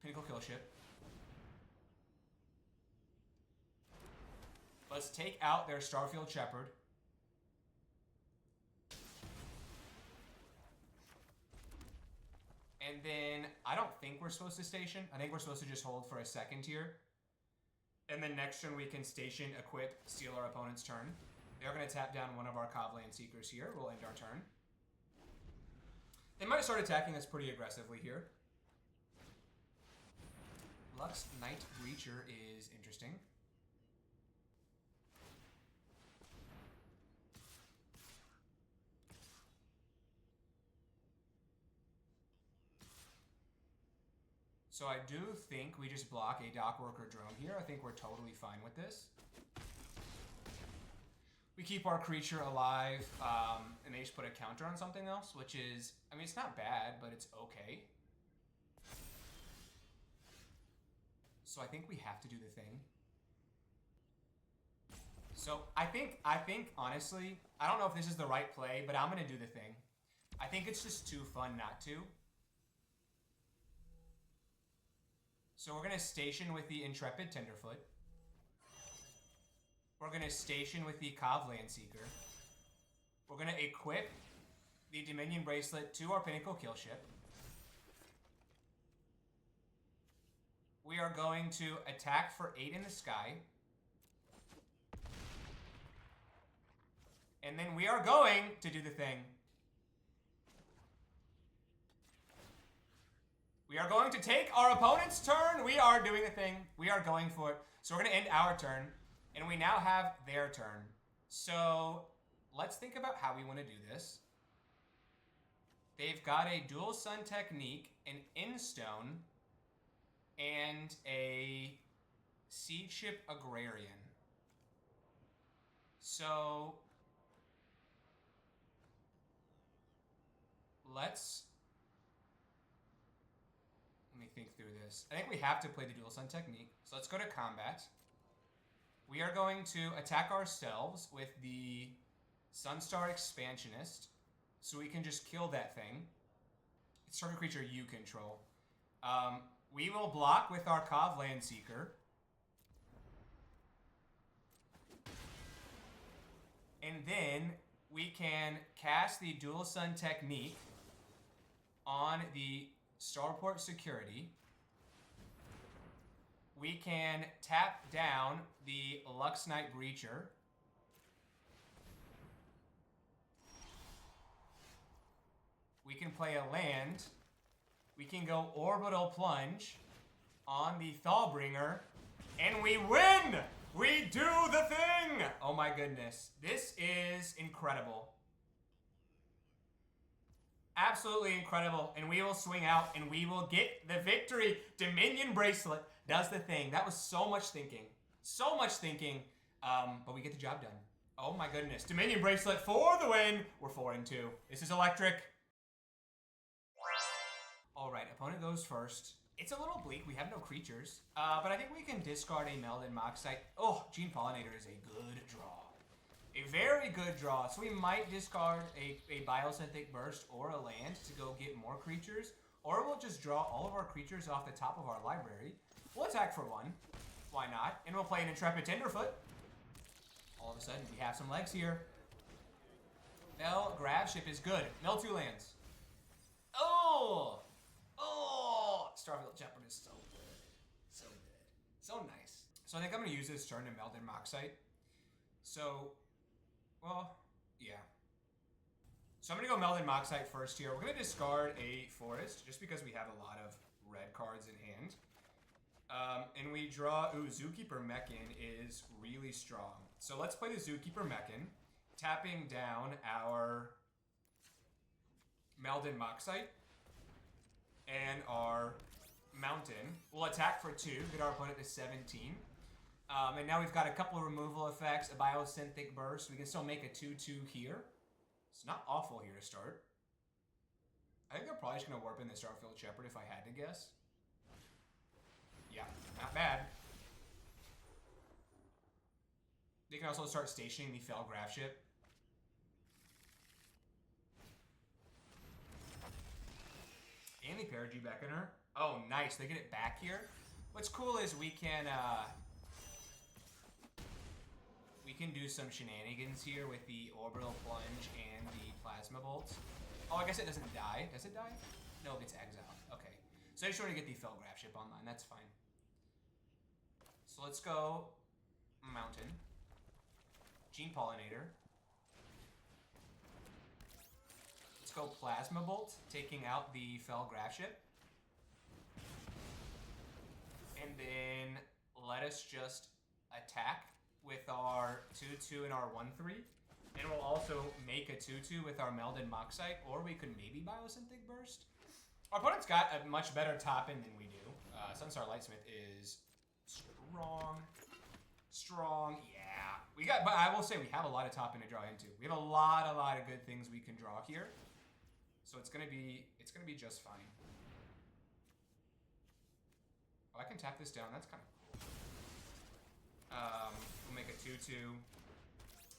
Pinnacle Kill Ship. Let's take out their Starfield Shepherd. And then, I don't think we're supposed to station. I think we're supposed to just hold for a second here. And then next turn we can station, equip, steal our opponent's turn. They're going to tap down one of our Cobb Landseekers here. We'll end our turn. They might start attacking us pretty aggressively here. Lux Night Breacher is interesting. So I do think we just block a Dockworker drone here. I think we're totally fine with this. We keep our creature alive, and they just put a counter on something else, which is, I mean, it's not bad, but it's okay. So I think we have to do the thing. So I think honestly, I don't know if this is the right play, but I'm gonna do the thing. I think it's just too fun not to. So we're gonna station with the Intrepid Tenderfoot. We're gonna station with the Cov Landseeker. We're gonna equip the Dominion Bracelet to our Pinnacle Killship. We are going to attack for 8 in the sky. And then we are going to do the thing. We are going to take our opponent's turn. We are doing the thing. We are going for it. So we're going to end our turn. And we now have their turn. So let's think about how we want to do this. They've got a Dual Sun Technique, an Instone, and a Siege Ship Agrarian. So let me think through this. I think we have to play the Dual Sun Technique. So let's go to combat. We are going to attack ourselves with the Sunstar Expansionist. So we can just kill that thing. It's target creature you control. We will block with our Cov Landseeker. And then we can cast the Dual Sun Technique on the Starport Security. We can tap down the Lux Knight Breacher. We can play a land. We can go Orbital Plunge on the Thawbringer. And we win! We do the thing! Oh my goodness. This is incredible. Absolutely incredible. And we will swing out and we will get the victory. Dominion Bracelet does the thing. That was so much thinking. So much thinking. But we get the job done. Oh my goodness. Dominion Bracelet for the win. We're 4-2. This is electric. Alright, opponent goes first. It's a little bleak. We have no creatures. But I think we can discard a Melded Moxite. Oh, Gene Pollinator is a good draw. A very good draw. So we might discard a Biosynthetic Burst or a land to go get more creatures. Or we'll just draw all of our creatures off the top of our library. We'll attack for 1. Why not? And we'll play an Intrepid Tenderfoot. All of a sudden, we have some legs here. Fell Graveship is good. Mill 2 lands. Oh! Oh! Starfield Shepherd is so good. So good. So nice. So I think I'm going to use this turn to Melded Moxite. So, well, yeah. So I'm going to go Melded Moxite first here. We're going to discard a Forest just because we have a lot of red cards in hand. And we draw... Ooh, Zookeeper Mechan is really strong. So let's play the Zookeeper Mechan, tapping down our Melded Moxite and our Mountain. We'll attack for 2, get our opponent to 17. And now we've got a couple of removal effects, a Biosynthetic Burst. We can still make a 2-2 here. It's not awful here to start. I think they're probably just going to warp in the Starfield Shepherd if I had to guess. Yeah, not bad. They can also start stationing the Fell Graveship. And the Perigee Beckoner. Oh, nice. They get it back here. What's cool is we can do some shenanigans here with the Orbital Plunge and the Plasma Bolt. Oh, I guess it doesn't die. Does it die? No, it gets exiled. Okay. So I just want to get the Fell Graveship online. That's fine. So let's go Mountain. Gene Pollinator. Let's go Plasma Bolt, taking out the Fell Graveship. And then let us just attack with our 2-2 and our 1-3. And we'll also make a 2-2 with our Melded Moxite, or we could maybe Biosynthetic Burst. Our opponent's got a much better top end than we do. Sunstar Lightsmith is strong. Strong, yeah. We got, but I will say we have a lot of top end to draw into. We have a lot of good things we can draw here. So it's gonna be just fine. Oh, I can tap this down. That's kind of cool. We'll make it 2-2.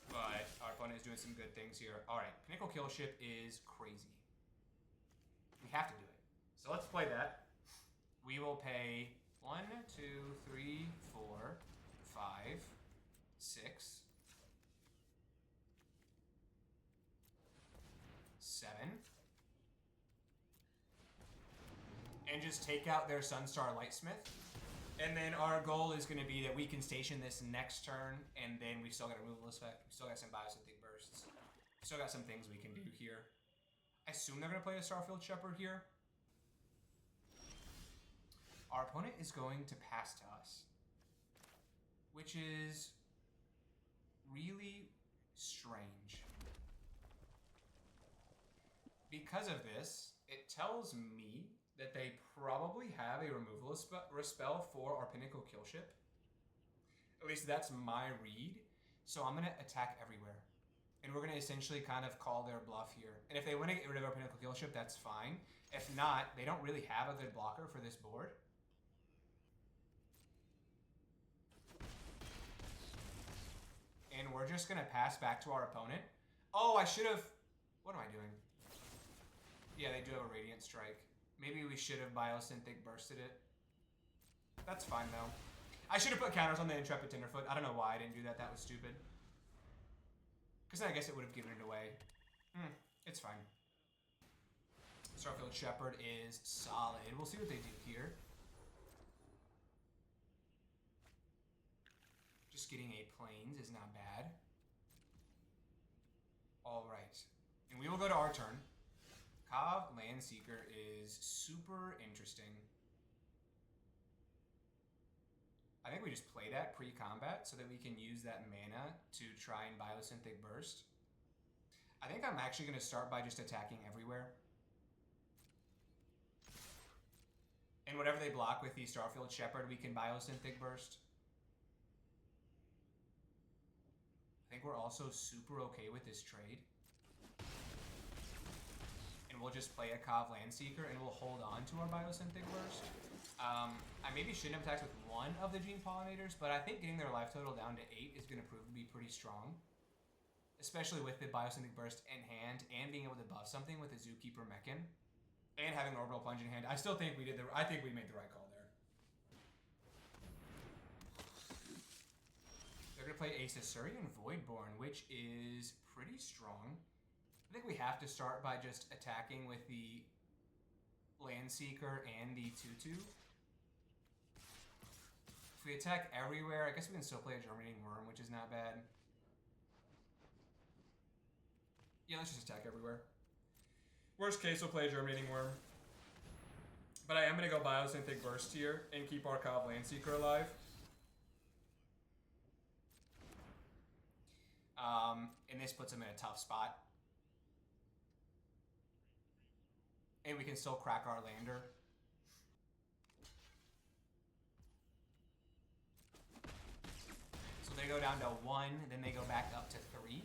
But our opponent is doing some good things here. Alright, Pinnacle Killship is crazy. We have to do it. So let's play that. We will pay 1, 2, 3, 4, 5, 6, 7. And just take out their Sunstar Lightsmith. And then our goal is going to be that we can station this next turn, and then we still got a removal effect. We still got some Biosynthetic Bursts. We still got some things we can do here. I assume they're going to play a Starfield Shepherd here. Our opponent is going to pass to us, which is really strange. Because of this, it tells me that they probably have a removal spell for our Pinnacle Killship. At least that's my read. So I'm going to attack everywhere. And we're going to essentially kind of call their bluff here. And if they want to get rid of our Pinnacle Killship, that's fine. If not, they don't really have a good blocker for this board. And we're just going to pass back to our opponent. Oh, I should have... What am I doing? Yeah, they do have a Radiant Strike. Maybe we should have Biosynthetic Bursted it. That's fine, though. I should have put counters on the Intrepid Tenderfoot. I don't know why I didn't do that. That was stupid. Because I guess it would have given it away. It's fine. Starfield Shepherd is solid. We'll see what they do here. Just getting a Plains is not bad. Alright. And we will go to our turn. Kav Landseeker is super interesting. I think we just play that pre-combat so that we can use that mana to try and Biosynthetic Burst. I think I'm actually going to start by just attacking everywhere. And whatever they block with the Starfield Shepherd, we can Biosynthetic Burst. I think we're also super okay with this trade. And we'll just play a Kav Landseeker and we'll hold on to our Biosynthetic Burst. I maybe shouldn't have attacked with one of the Gene Pollinators, but I think getting their life total down to 8 is going to prove to be pretty strong. Especially with the Biosynthetic Burst in hand and being able to buff something with the Zookeeper Mechan. And having Orbital Plunge in hand. I still think we made the right call there. They're going to play a Caesarian Voidborn, which is pretty strong. I think we have to start by just attacking with the Landseeker and the 2/2. If we attack everywhere, I guess we can still play a Germinating Worm, which is not bad. Yeah, let's just attack everywhere. Worst case, we'll play a Germinating Worm. But I am going to go Biosynthetic Burst here and keep our Kav Landseeker alive. And this puts him in a tough spot. And we can still crack our lander. So they go down to 1, then they go back up to 3.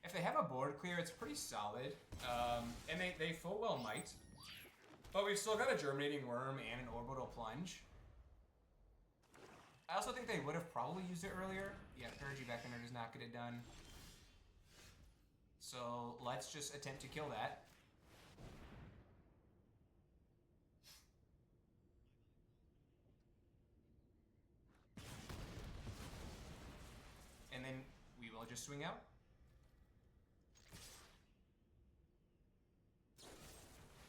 If they have a board clear, it's pretty solid. And they full well might. But we've still got a Germinating Worm and an Orbital Plunge. I also think they would have probably used it earlier. Yeah, Purgy Beckoner does not get it done. So let's just attempt to kill that. And then we will just swing out.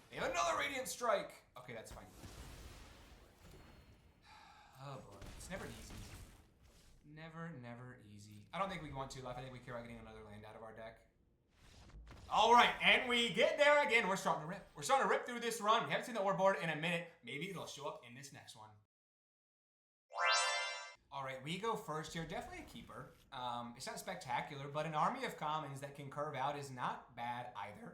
They have another Radiant Strike! Okay, that's fine. Oh boy, it's never easy. Never easy. I don't think we want 2 left. I think we care about getting another land out of our deck. Alright, and we get there again. We're starting to rip. We're starting to rip through this run. We haven't seen the ore board in a minute. Maybe it'll show up in this next one. Alright, we go first here. Definitely a keeper. It's not spectacular, but an army of commons that can curve out is not bad either.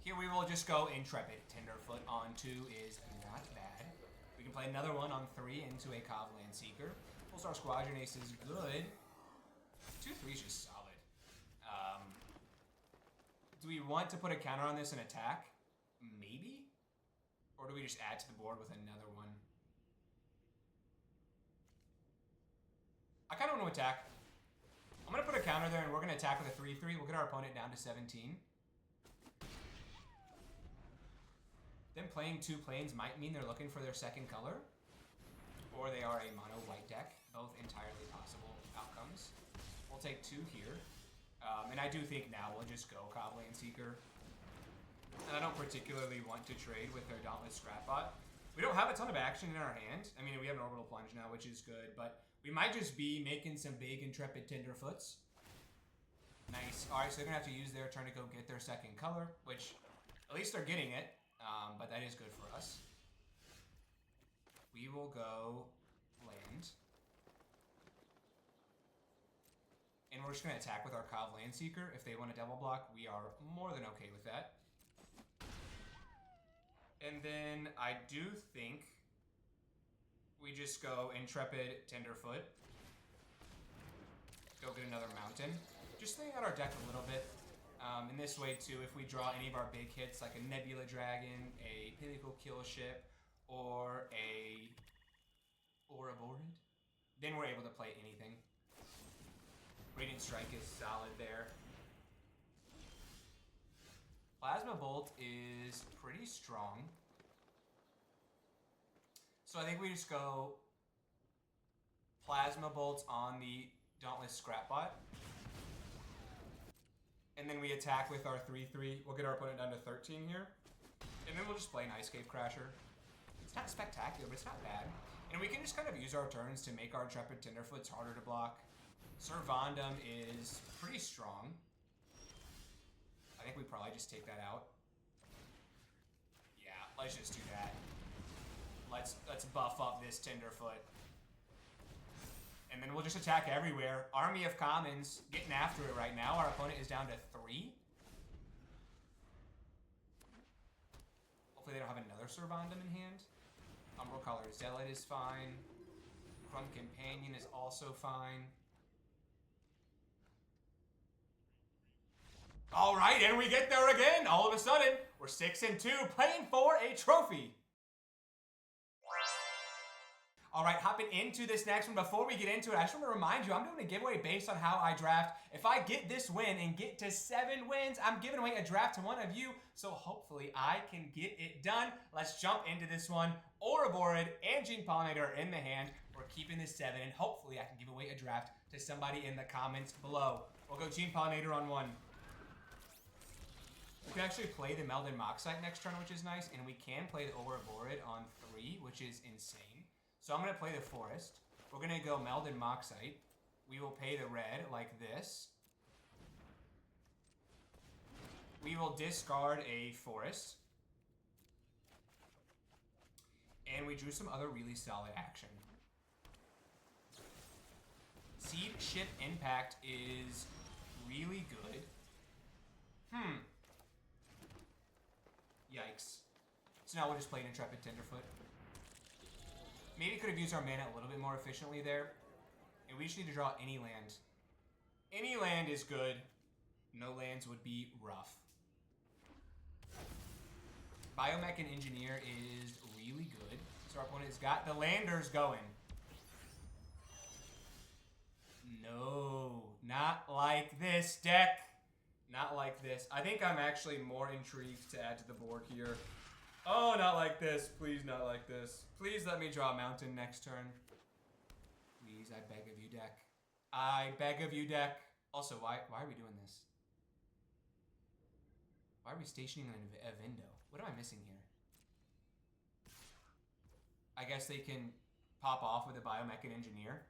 Here we will just go Intrepid Tenderfoot on 2 is not bad. We can play another one on 3 into a Covland Seeker. Pulsar Squadron Ace is good. 2/3 is just solid. Do we want to put a counter on this and attack? Maybe? Or do we just add to the board with another one? I kind of want to attack. I'm going to put a counter there and we're going to attack with a 3/3. We'll get our opponent down to 17. Them playing 2 planes might mean they're looking for their second color. Or they are a mono white deck. Both entirely possible outcomes. We'll take 2 here. And I do think now we'll just go Covland Seeker. And I don't particularly want to trade with their Dauntless Scrapbot. We don't have a ton of action in our hand. I mean, we have an Orbital Plunge now, which is good. But we might just be making some big Intrepid Tenderfoots. Nice. Alright, so they're going to have to use their turn to go get their second color. Which, at least they're getting it. But that is good for us. We will go land. And we're just going to attack with our Covland Seeker. If they want to double block, we are more than okay with that. And then I do think we just go Intrepid Tenderfoot. Go get another Mountain. Just thinning out our deck a little bit. In this way, too, if we draw any of our big hits, like a Nebula Dragon, a Pinnacle Kill Ship, or a Ouroboros, then we're able to play anything. Radiant Strike is solid there. Plasma Bolt is pretty strong. So I think we just go Plasma Bolts on the Dauntless Scrapbot. And then we attack with our 3/3. We'll get our opponent down to 13 here. And then we'll just play an Ice Cave Crasher. It's not spectacular, but it's not bad. And we can just kind of use our turns to make our Intrepid Tenderfoots harder to block. Servandum is pretty strong. I think we probably just take that out. Yeah, let's just do that. Let's buff up this Tenderfoot. And then we'll just attack everywhere. Army of Commons getting after it right now. Our opponent is down to 3. Hopefully they don't have another Servandum in hand. Umbral Colored Zealot is fine. Crumb Companion is also fine. Alright, and we get there again. All of a sudden, we're 6-2, playing for a trophy. Alright, hopping into this next one. Before we get into it, I just want to remind you, I'm doing a giveaway based on how I draft. If I get this win and get to 7 wins, I'm giving away a draft to one of you. So hopefully I can get it done. Let's jump into this one. Ouroboros and Gene Pollinator are in the hand. We're keeping this 7, and hopefully I can give away a draft to somebody in the comments below. We'll go Gene Pollinator on 1. We can actually play the Melded Moxite next turn, which is nice. And we can play the Ouroboros on 3, which is insane. So I'm going to play the Forest. We're going to go Melded Moxite. We will pay the red like this. We will discard a Forest. And we drew some other really solid action. Seed Ship Impact is really good. Yikes. So now we'll just play an Intrepid Tenderfoot. Maybe could have used our mana a little bit more efficiently there. And we just need to draw any land. Any land is good. No lands would be rough. Biomech and Engineer is really good. So our opponent's got the landers going. No, not like this deck. Not like this. I think I'm actually more intrigued to add to the board here. Oh, not like this. Please, not like this. Please let me draw a mountain next turn. Please, I beg of you, deck. I beg of you, deck. Also, why are we doing this? Why are we stationing a Vindo? What am I missing here? I guess they can pop off with a Biomech and Engineer.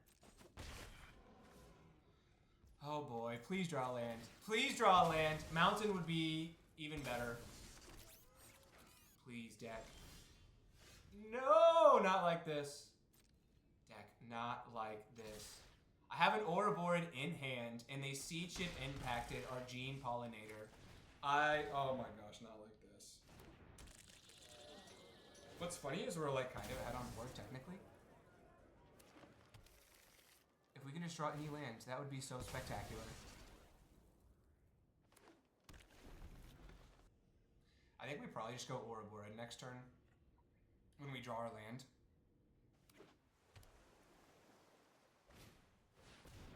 Oh boy, please draw a land. Please draw a land. Mountain would be even better. Please, deck. No, not like this. Deck, not like this. I have an Ouroboros in hand, and they Seed Ship impacted our Gene Pollinator. Oh my gosh, not like this. What's funny is we're like kind of ahead on board technically. If we can just draw any lands, that would be so spectacular. I think we probably just go Ouroboros next turn when we draw our land.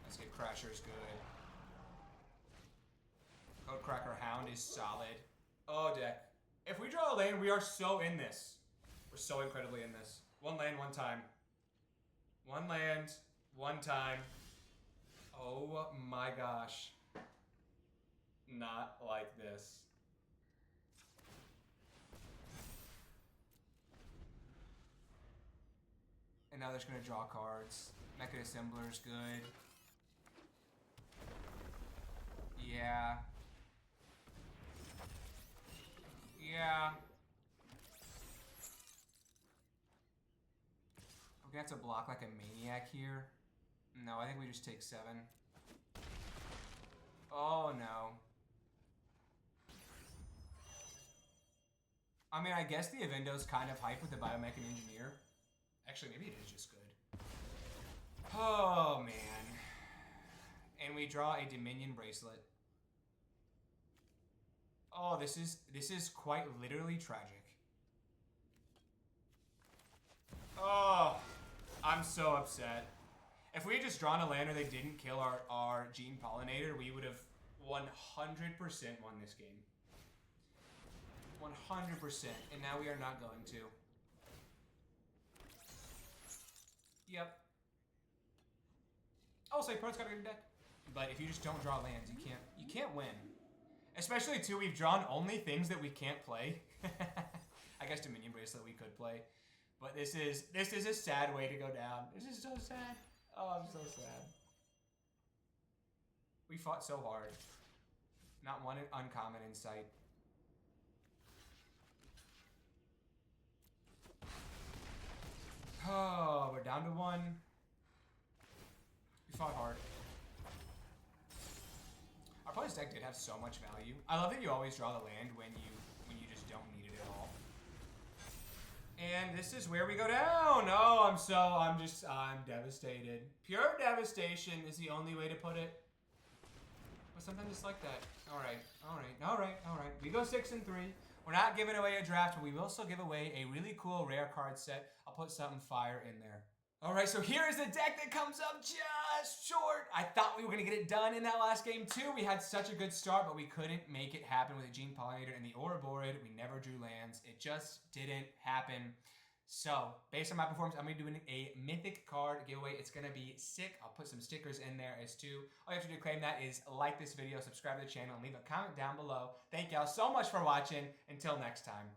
Let's get Crasher's good. Codecracker Hound is solid. Oh, deck. If we draw a land, we are so in this. We're so incredibly in this. One land, one time. One land, one time. Oh my gosh. Not like this. And now they're just gonna draw cards. Mecha Assembler's good. Yeah. Yeah. We're gonna have to block like a maniac here. No, I think we just take 7. Oh no. I mean, I guess the Avendo's kind of hype with the Biomech and Engineer. Actually, maybe it is just good. Oh man. And we draw a Dominion Bracelet. Oh, this is quite literally tragic. Oh, I'm so upset. If we had just drawn a land or they didn't kill our Gene Pollinator, we would have 100% won this game. 100%. And now we are not going to. Yep. I'll say Pro's got a good deck. But if you just don't draw lands, you can't win. Especially too, we've drawn only things that we can't play. I guess Dominion Bracelet we could play. But this is a sad way to go down. This is so sad. Oh, I'm so sad. We fought so hard. Not one uncommon in sight. Oh, we're down to 1. We fought hard. Our opponent's deck did have so much value. I love that you always draw the land when you just don't need it at all. And this is where we go down. Oh, I'm devastated. Pure devastation is the only way to put it. But sometimes it's like that. All right. We go 6-3. We're not giving away a draft, but we will still give away a really cool rare card set. I'll put something fire in there. All right, so here is the deck that comes up just short. I thought we were going to get it done in that last game, too. We had such a good start, but we couldn't make it happen with a Gene Pollinator and the Ouroboros. We never drew lands. It just didn't happen. So, based on my performance, I'm going to be doing a mythic card giveaway. It's going to be sick. I'll put some stickers in there as too. All you have to do to claim that is like this video, subscribe to the channel, and leave a comment down below. Thank y'all so much for watching. Until next time.